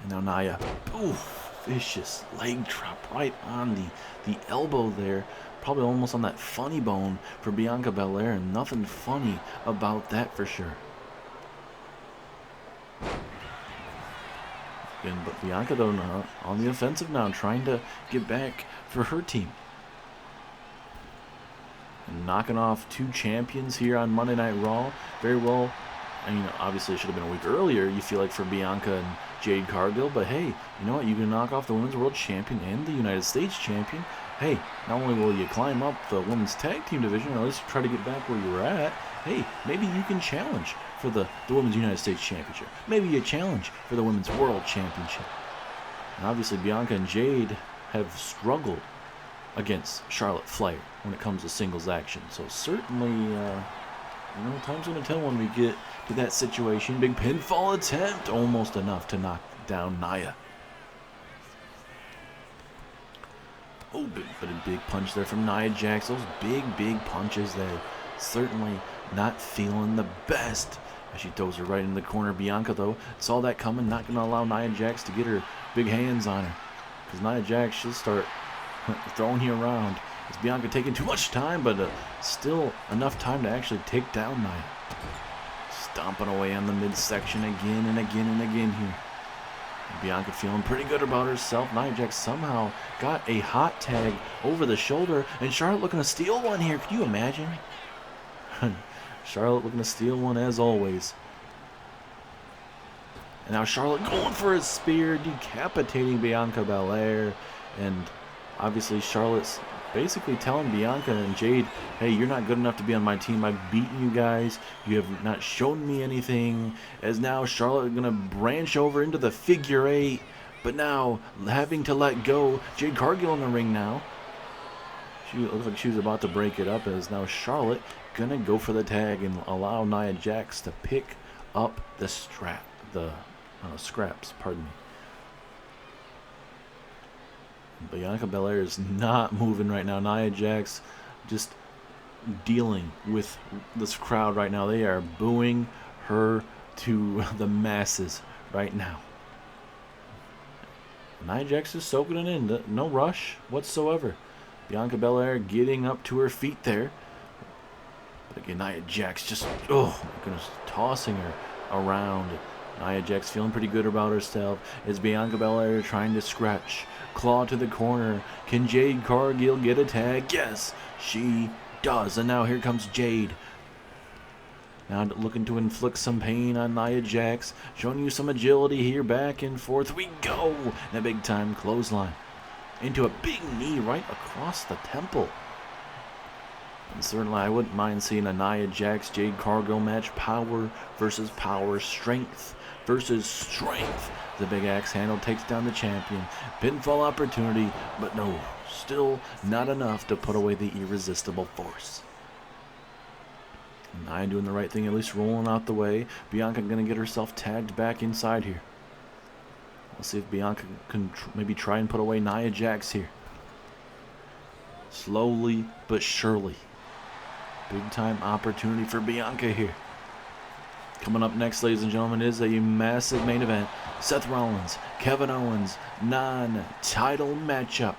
And now Nia, ooh, vicious leg drop right on the elbow there. Probably almost on that funny bone for Bianca Belair, and nothing funny about that for sure. But Bianca, though, now on the offensive now, trying to get back for her team. And knocking off two champions here on Monday Night Raw. Very well, I mean, obviously it should have been a week earlier, you feel like, for Bianca and Jade Cargill. But hey, you know what? You can knock off the Women's World Champion and the United States Champion. Hey, not only will you climb up the Women's Tag Team Division, or at least try to get back where you were at, hey, maybe you can challenge for the Women's United States Championship. Maybe a challenge for the Women's World Championship. And obviously Bianca and Jade have struggled against Charlotte Flair when it comes to singles action. So certainly, you know, time's going to tell when we get to that situation. Big pinfall attempt, almost enough to knock down Nia. Oh, but a big punch there from NiaJax. Those big punches there. Certainly not feeling the best as she throws her right in the corner. Bianca, though, saw that coming, not going to allow NiaJax to get her big hands on her. Because NiaJax should start throwing you around. It's Bianca taking too much time, but still enough time to actually take down Nia. Stomping away on the midsection again and again here. Bianca feeling pretty good about herself. NiaJax somehow got a hot tag over the shoulder, and Charlotte looking to steal one here. Can you imagine? Charlotte looking to steal one as always. And now Charlotte going for a spear, decapitating Bianca Belair. And obviously Charlotte's basically telling Bianca and Jade, hey, you're not good enough to be on my team. I've beaten you guys. You have not shown me anything. As now Charlotte going to branch over into the figure eight. But now having to let go. Jade Cargill in the ring now. She looks like she was about to break it up, as now Charlotte gonna go for the tag and allow NiaJax to pick up the scraps. Pardon me. Bianca Belair is not moving right now. NiaJax just dealing with this crowd right now. They are booing her to the masses right now. NiaJax is soaking it in. No rush whatsoever. Bianca Belair getting up to her feet there. But again, NiaJax just, oh my goodness, tossing her around. NiaJax feeling pretty good about herself. Is Bianca Belair trying to scratch? Claw to the corner. Can Jade Cargill get a tag? Yes, she does. And now here comes Jade. Now looking to inflict some pain on NiaJax. Showing you some agility here. Back and forth we go. And a big time clothesline. Into a big knee right across the temple. And certainly I wouldn't mind seeing a NiaJax Jade Cargill match. Power versus power. Strength versus strength. The big axe handle takes down the champion. Pinfall opportunity, but no. Still not enough to put away the irresistible force. Nia doing the right thing, at least rolling out the way. Bianca going to get herself tagged back inside here. Let's see if Bianca can maybe try and put away NiaJax here. Slowly but surely. Big time opportunity for Bianca here. Coming up next, ladies and gentlemen, is a massive main event. Seth Rollins, Kevin Owens, non-title matchup.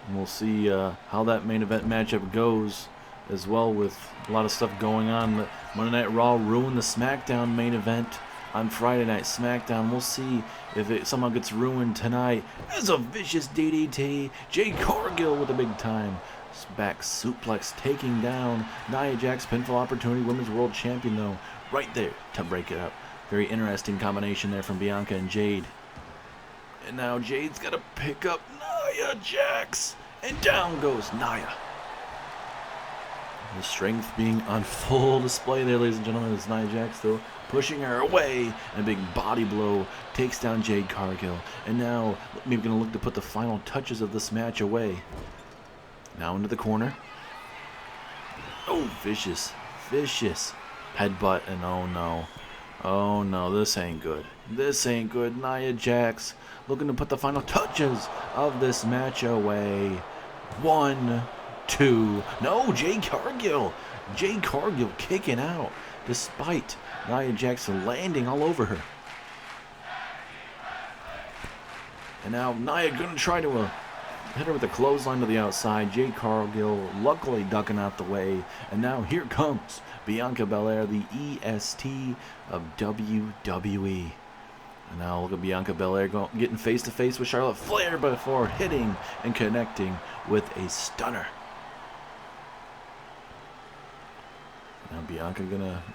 And we'll see how that main event matchup goes as well, with a lot of stuff going on. The Monday Night Raw ruined the Smackdown main event on Friday Night SmackDown. We'll see if it somehow gets ruined tonight. As a vicious DDT, Jade Cargill with a big time back suplex, taking down NiaJax. Pinfall opportunity. Women's World Champion, though, right there to break it up. Very interesting combination there from Bianca and Jade. And now Jade's got to pick up NiaJax. And down goes Nia. The strength being on full display there, ladies and gentlemen, as NiaJax, though, pushing her away. And a big body blow takes down Jade Cargill. And now maybe going to look to put the final touches of this match away. Now into the corner. Oh, vicious headbutt, and oh no, this ain't good. This ain't good. NiaJax looking to put the final touches of this match away. 1, 2. No, Jade Cargill kicking out despite NiaJax landing all over her. And now Nia gonna try to hit her with a clothesline to the outside. Jade Cargill luckily ducking out the way. And now here comes Bianca Belair, the EST of WWE. And now look at Bianca Belair getting face to face with Charlotte Flair before hitting and connecting with a stunner. Now Bianca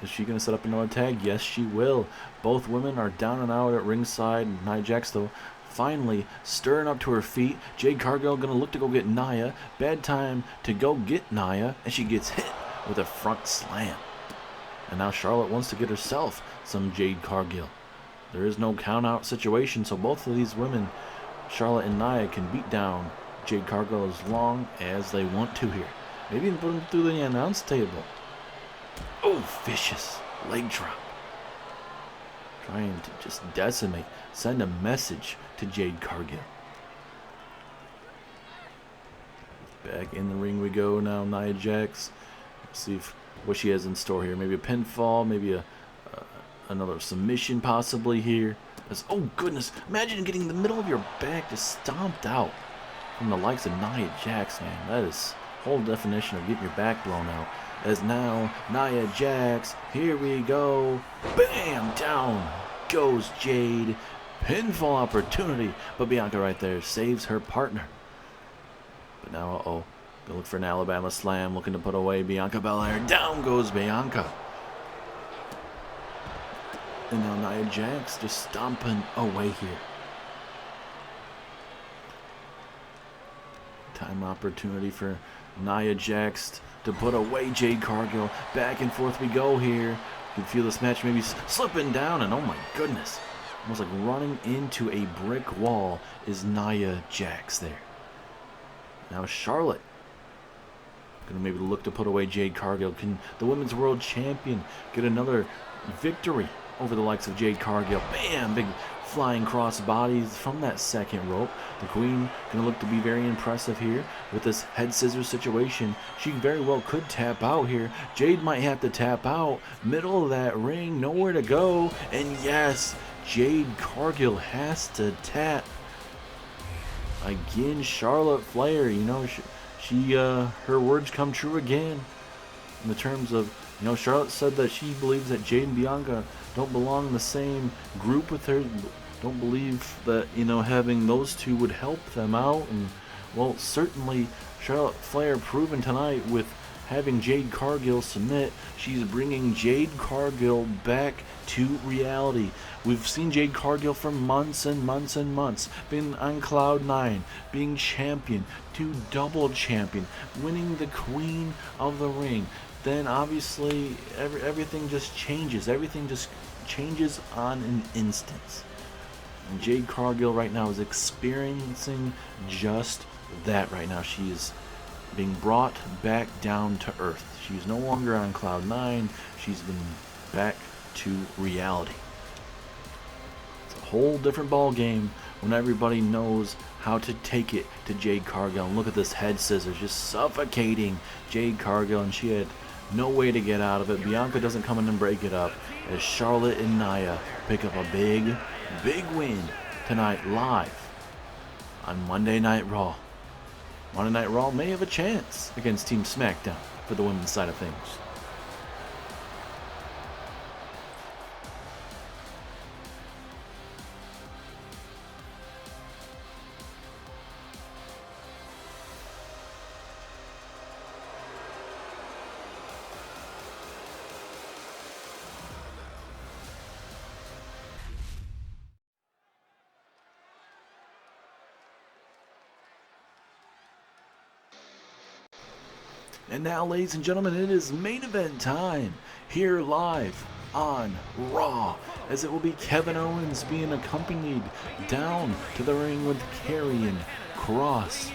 is she gonna set up another tag? Yes, she will. Both women are down and out at ringside. NiaJax, though, finally stirring up to her feet. Jade Cargill gonna look to go get Nia. Bad time to go get Nia, and she gets hit with a front slam. And now Charlotte wants to get herself some Jade Cargill. There is no count out situation, so both of these women, Charlotte and Nia, can beat down Jade Cargill as long as they want to here. Maybe even put them through the announce table. Oh, vicious leg drop. Trying to just decimate, send a message to Jade Cargill. Back in the ring we go now, NiaJax. Let's see what she has in store here. Maybe a pinfall, maybe another submission possibly here. Oh goodness, imagine getting the middle of your back just stomped out from the likes of NiaJax, man. That is whole definition of getting your back blown out. As now NiaJax, here we go. Bam! Down goes Jade. Pinfall opportunity, but Bianca right there saves her partner. But now, go look for an Alabama slam, looking to put away Bianca Belair. Down goes Bianca. And now NiaJax just stomping away here. Time opportunity for NiaJax to put away Jade Cargill. Back and forth we go here. You can feel this match maybe slipping down, and oh my goodness, almost like running into a brick wall is NiaJax there. Now Charlotte gonna maybe look to put away Jade Cargill. Can the Women's World Champion get another victory over the likes of Jade Cargill? Bam! Big flying cross bodies from that second rope. The Queen gonna look to be very impressive here with this head scissors situation. She very well could tap out here. Jade might have to tap out. Middle of that ring, nowhere to go. And yes, Jade Cargill has to tap. Again, Charlotte Flair, you know, she her words come true again. In the terms of, you know, Charlotte said that she believes that Jade and Bianca don't belong in the same group with her. Don't believe that, you know, having those two would help them out. And, well, certainly Charlotte Flair proven tonight with having Jade Cargill submit. She's bringing Jade Cargill back to reality. We've seen Jade Cargill for months and months and months, been on cloud 9, being champion to double champion, winning the Queen of the Ring. Then obviously everything just changes. Everything just changes on an instant. And Jade Cargill right now is experiencing just that right now. She is being brought back down to earth. She's no longer on cloud 9. She's been back to reality. It's a whole different ball game when everybody knows how to take it to Jade Cargill. And look at this head scissors just suffocating Jade Cargill, and she had no way to get out of it. Bianca doesn't come in and break it up as Charlotte and Nia pick up a big win tonight live on Monday Night Raw. Monday Night Raw may have a chance against Team Smackdown for the women's side of things. And now, ladies and gentlemen, it is main event time here live on Raw, as it will be Kevin Owens being accompanied down to the ring with Karrion Kross.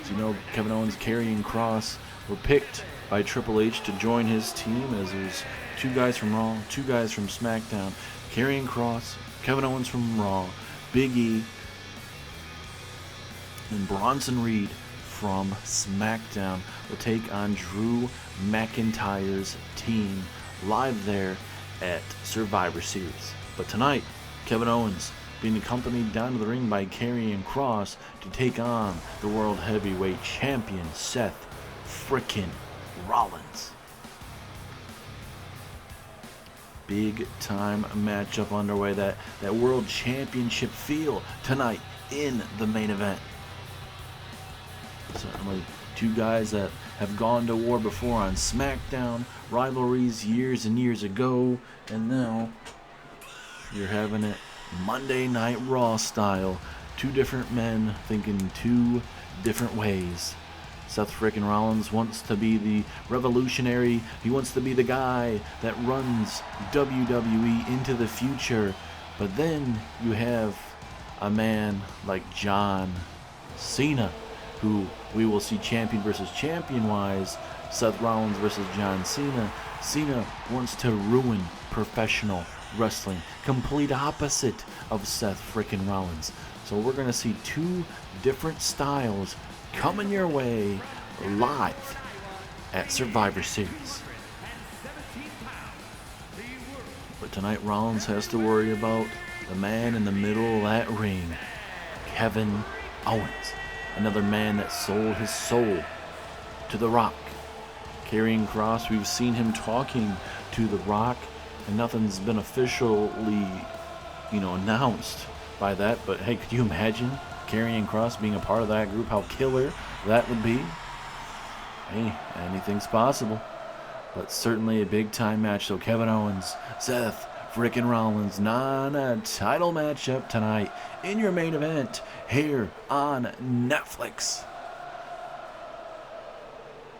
As you know, Kevin Owens, Karrion Kross were picked by Triple H to join his team, as there's 2 guys from Raw, 2 guys from SmackDown. Karrion Kross, Kevin Owens from Raw, Big E, and Bronson Reed from SmackDown will take on Drew McIntyre's team live there at Survivor Series. But tonight, Kevin Owens being accompanied down to the ring by Karrion Kross to take on the World Heavyweight Champion Seth frickin' Rollins. Big time matchup underway, that World Championship feel tonight in the main event. Certainly 2 guys that have gone to war before on SmackDown, rivalries years and years ago, and now you're having it Monday Night Raw style. 2 different men thinking 2 different ways. Seth frickin' Rollins wants to be the revolutionary. He wants to be the guy that runs WWE into the future. But then you have a man like John Cena, who we will see champion versus champion wise. Seth Rollins versus John Cena. Cena wants to ruin professional wrestling. Complete opposite of Seth frickin' Rollins. So we're going to see 2 different styles coming your way live at Survivor Series. But tonight Rollins has to worry about the man in the middle of that ring, Kevin Owens. Another man that sold his soul to The Rock. Karrion Kross, we've seen him talking to The Rock, and nothing's been officially, announced by that. But hey, could you imagine Karrion Kross being a part of that group? How killer that would be. Hey, anything's possible. But certainly a big time match. So Kevin Owens, Seth frickin' Rollins, non-title matchup tonight in your main event here on Netflix.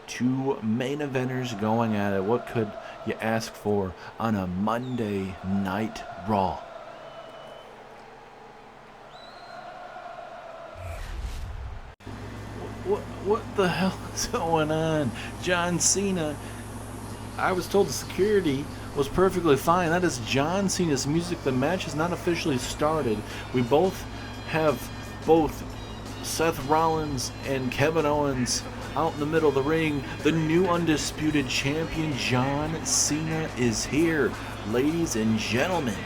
2 main eventers going at it. What could you ask for on a Monday Night Raw? What the hell is going on? John Cena, I was told the security was perfectly fine. That is John Cena's music. The match has not officially started. We both have Seth Rollins and Kevin Owens out in the middle of the ring. The new undisputed champion, John Cena, is here, ladies and gentlemen.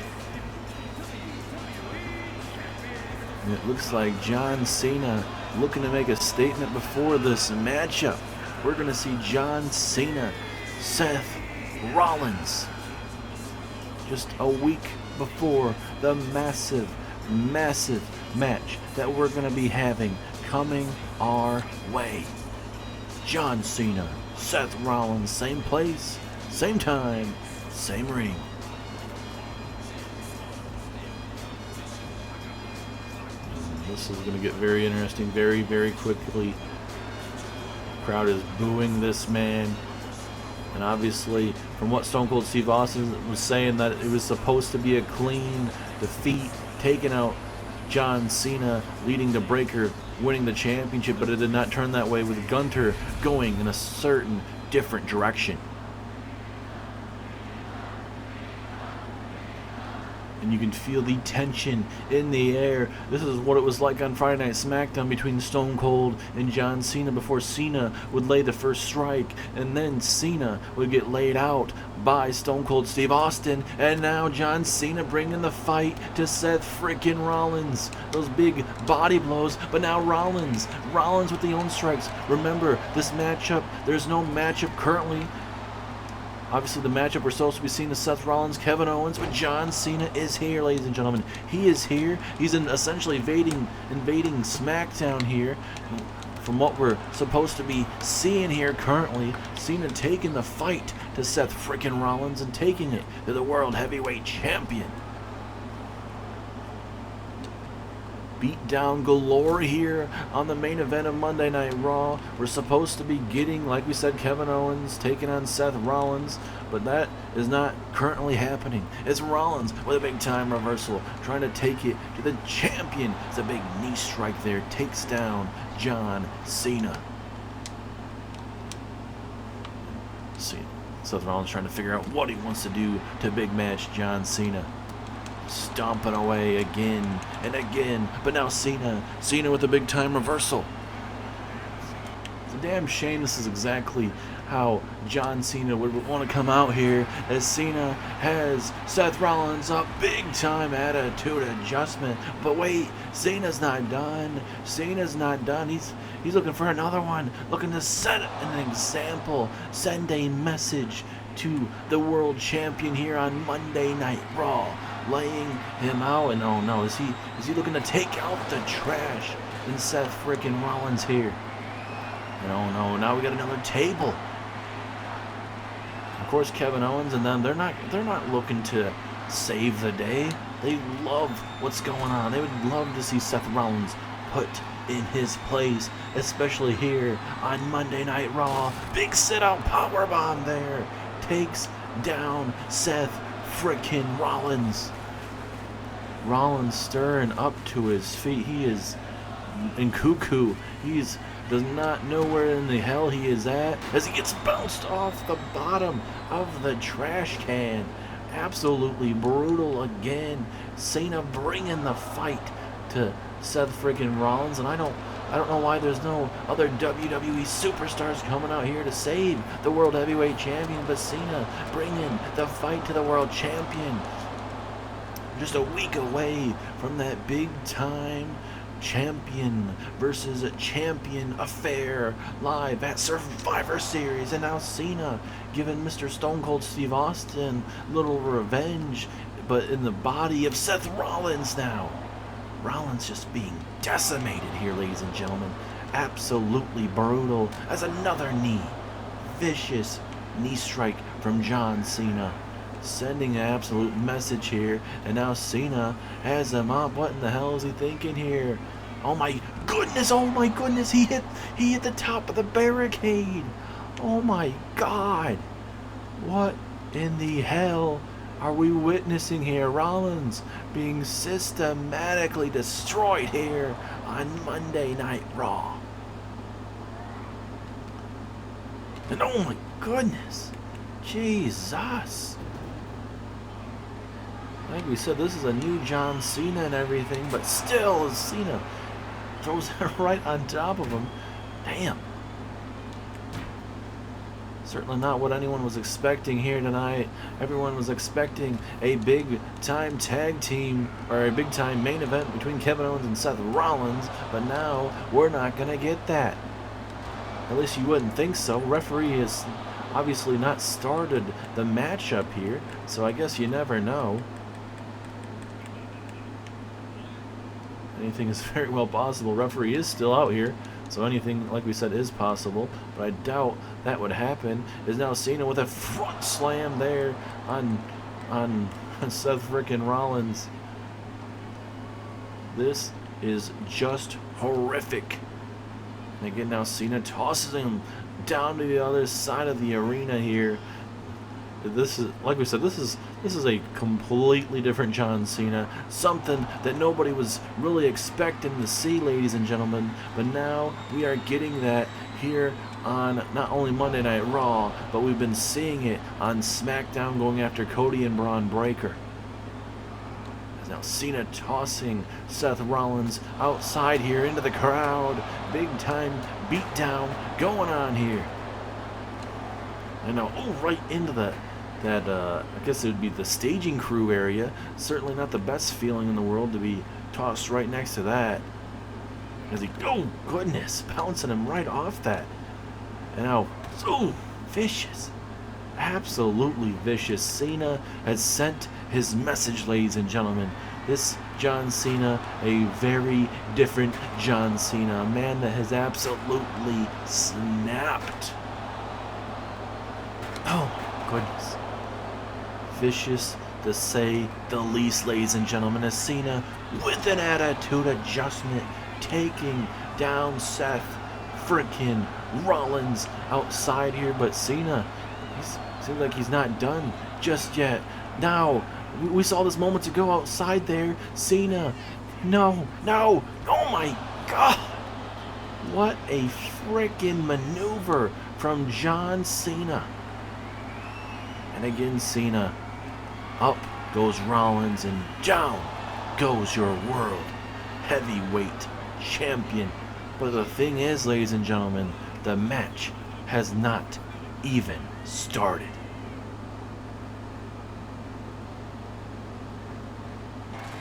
And it looks like John Cena looking to make a statement before this matchup. We're going to see John Cena, Seth Rollins, just a week before the massive match that we're going to be having coming our way. John Cena, Seth Rollins, same place, same time, same ring. And this is going to get very interesting very, very quickly. The crowd is booing this man. And obviously, from what Stone Cold Steve Austin was saying, that it was supposed to be a clean defeat taking out John Cena, leading to Breaker winning the championship, but it did not turn that way with Gunter going in a certain different direction. And you can feel the tension in the air. This is what it was like on Friday Night Smackdown between Stone Cold and John Cena before Cena would lay the first strike, and then Cena would get laid out by Stone Cold Steve Austin, and now John Cena bringing the fight to Seth freaking Rollins. Those big body blows, but now Rollins with the own strikes. Remember, this matchup, there's no matchup currently. Obviously, the matchup we're supposed to be seeing is Seth Rollins, Kevin Owens, but John Cena is here, ladies and gentlemen. He is here. He's essentially invading SmackDown here. From what we're supposed to be seeing here currently, Cena taking the fight to Seth freaking Rollins and taking it to the World Heavyweight Champion. Beatdown galore here on the main event of Monday Night Raw. We're supposed to be getting, like we said, Kevin Owens taking on Seth Rollins, but that is not currently happening. It's Rollins with a big time reversal, trying to take it to the champion. It's a big knee strike there, takes down John Cena. Seth Rollins trying to figure out what he wants to do to big match John Cena. Stomping away again and again, but now Cena with a big time reversal. It's a damn shame this is exactly how John Cena would want to come out here, as Cena has Seth Rollins a big time attitude adjustment. But wait, Cena's not done. He's looking for another one, looking to set an example, send a message to the world champion here on Monday Night Raw, laying him out. And oh no, is he looking to take out the trash in Seth freaking Rollins here? And oh no, now we got another table. Of course, Kevin Owens and them, they're not looking to save the day. They love what's going on. They would love to see Seth Rollins put in his place, especially here on Monday Night Raw. Big sit-out powerbomb there. Takes down Seth freaking Rollins. Rollins stirring up to his feet. He is in cuckoo. Does not know where in the hell he is at, as he gets bounced off the bottom of the trash can. Absolutely brutal again. Cena bringing the fight to Seth freaking Rollins, and I don't know why there's no other WWE superstars coming out here to save the World Heavyweight Champion, but Cena bringing the fight to the World Champion. Just a week away from that big time champion versus a champion affair live at Survivor Series, and now Cena giving Mr. Stone Cold Steve Austin a little revenge, but in the body of Seth Rollins now. Rollins just being decimated here, ladies and gentlemen. Absolutely brutal, as another vicious knee strike from John Cena, sending an absolute message here. And now Cena has him up. What in the hell is he thinking here? Oh my goodness, he hit the top of the barricade. Oh my god, what in the hell are we witnessing here? Rollins being systematically destroyed here on Monday Night Raw. And oh my goodness, Jesus. Like we said, this is a new John Cena and everything, but still Cena throws it right on top of him. Damn. Certainly not what anyone was expecting here tonight. Everyone was expecting a big-time tag team, or a big-time main event between Kevin Owens and Seth Rollins, but now we're not going to get that. At least you wouldn't think so. Referee has obviously not started the matchup here, so I guess you never know. Anything is very well possible. Referee is still out here, so anything, like we said, is possible, but I doubt that would happen. Is now Cena with a front slam there on Seth frickin' Rollins. This is just horrific. And again, now Cena tosses him down to the other side of the arena here. This is, like we said, this is a completely different John Cena, something that nobody was really expecting to see, ladies and gentlemen. But now we are getting that here on not only Monday Night Raw, but we've been seeing it on Smackdown, going after Cody and Braun Breaker. Now Cena tossing Seth Rollins outside here into the crowd. Big time beatdown going on here. And now, right into that I guess it would be the staging crew area. Certainly not the best feeling in the world to be tossed right next to that. As he, oh goodness, bouncing him right off that. And now, so vicious. Absolutely vicious. Cena has sent his message, ladies and gentlemen. This John Cena, a very different John Cena. A man that has absolutely snapped. Oh my goodness. Vicious to say the least, ladies and gentlemen. As Cena with an attitude adjustment, taking down Seth freaking Rollins outside here. But Cena, seems like he's not done just yet. Now, we saw this moments ago outside there. Cena, no, oh my God. What a freaking maneuver from John Cena. And again, Cena, up goes Rollins, and down goes your world heavyweight champion. But the thing is, ladies and gentlemen, the match has not even started.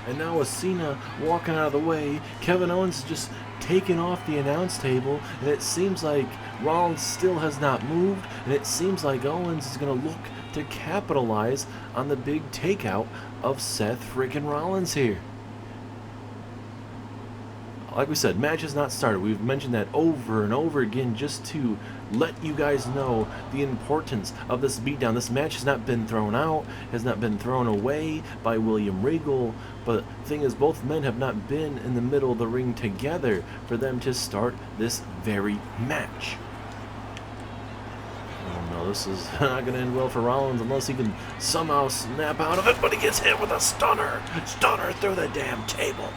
And now with Cena walking out of the way, Kevin Owens is just taking off the announce table, and it seems like Rollins still has not moved, and it seems like Owens is going to look to capitalize on the big takeout of Seth freaking Rollins here. Like we said, match has not started. We've mentioned that over and over again just to let you guys know the importance of this beatdown. This match has not been thrown out, has not been thrown away by William Regal, but the thing is, both men have not been in the middle of the ring together for them to start this very match. Oh no, this is not going to end well for Rollins unless he can somehow snap out of it, but he gets hit with a stunner through the damn table.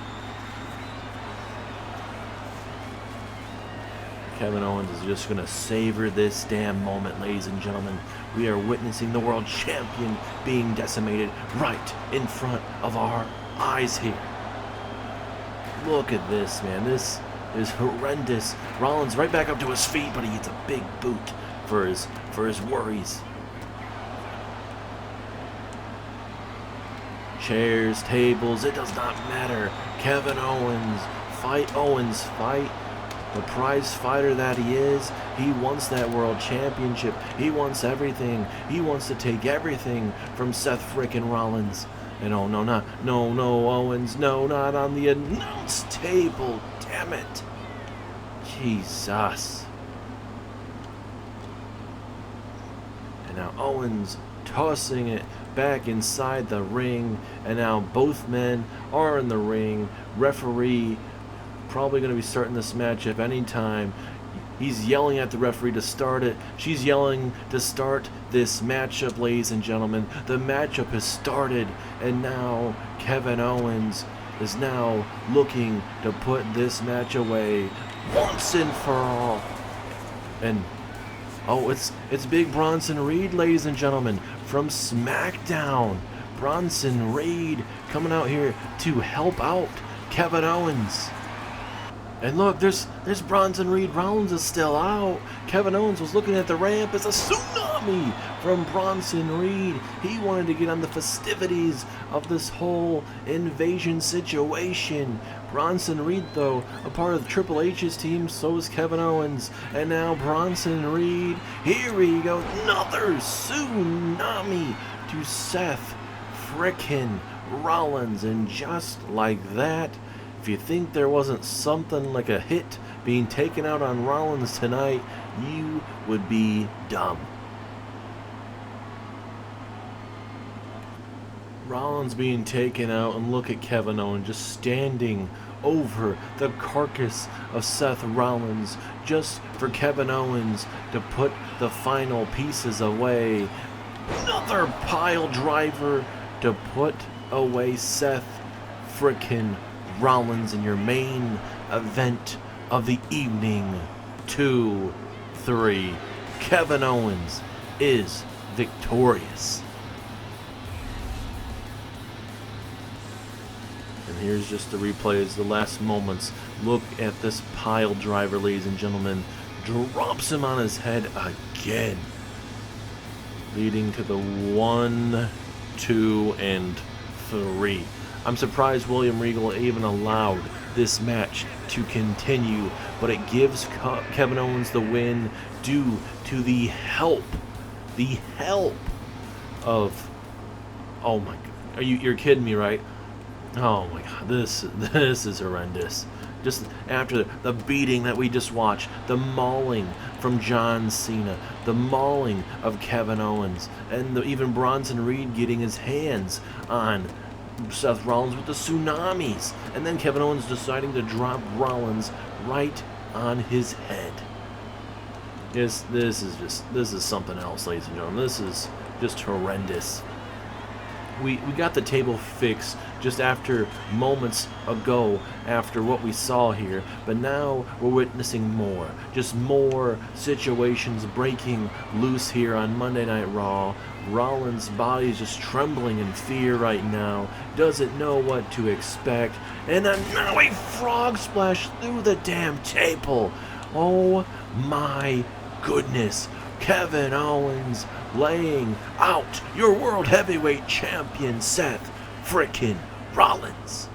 Kevin Owens is just going to savor this damn moment, ladies and gentlemen. We are witnessing the world champion being decimated right in front of our eyes here. Look at this, man. This is horrendous. Rollins right back up to his feet, but he gets a big boot for his worries. Chairs, tables, it does not matter. Kevin Owens, fight. The prize fighter that he is, he wants that world championship. He wants everything. He wants to take everything from Seth frickin' Rollins. And oh no, Owens, no, not on the announce table. Damn it. Jesus. And now Owens tossing it back inside the ring. And now both men are in the ring. Referee probably going to be starting this match at any time. He's yelling at the referee to start it. She's yelling to start this matchup, ladies and gentlemen. The matchup has started, and now Kevin Owens is now looking to put this match away once and for all. And oh, it's Big Bronson Reed, ladies and gentlemen, from SmackDown. Bronson Reed coming out here to help out Kevin Owens. And look, there's Bronson Reed. Rollins is still out. Kevin Owens was looking at the ramp. It's a tsunami from Bronson Reed. He wanted to get on the festivities of this whole invasion situation. Bronson Reed, though, a part of Triple H's team, so is Kevin Owens. And now Bronson Reed. Here we go. Another tsunami to Seth frickin' Rollins. And just like that, if you think there wasn't something like a hit being taken out on Rollins tonight, you would be dumb. Rollins being taken out, and look at Kevin Owens just standing over the carcass of Seth Rollins just for Kevin Owens to put the final pieces away. Another pile driver to put away Seth frickin' Rollins in your main event of the evening. 2, 3. Kevin Owens is victorious. And here's just the replays, the last moments. Look at this pile driver, ladies and gentlemen. Drops him on his head again. Leading to the 1, 2, and 3. I'm surprised William Regal even allowed this match to continue, but it gives Kevin Owens the win due to the help of, oh my god, you're kidding me, right? Oh my god, this is horrendous. Just after the beating that we just watched, the mauling from John Cena, the mauling of Kevin Owens, and even Bronson Reed getting his hands on Seth Rollins with the tsunamis, and then Kevin Owens deciding to drop Rollins right on his head. This is something else, ladies and gentlemen. This is just horrendous. We got the table fixed just after moments ago after what we saw here, but now we're witnessing more. Just more situations breaking loose here on Monday Night Raw. Rollins' body is just trembling in fear right now, doesn't know what to expect, and then now a frog splash through the damn table. Oh my goodness. Kevin Owens laying out your World Heavyweight Champion Seth frickin' Rollins.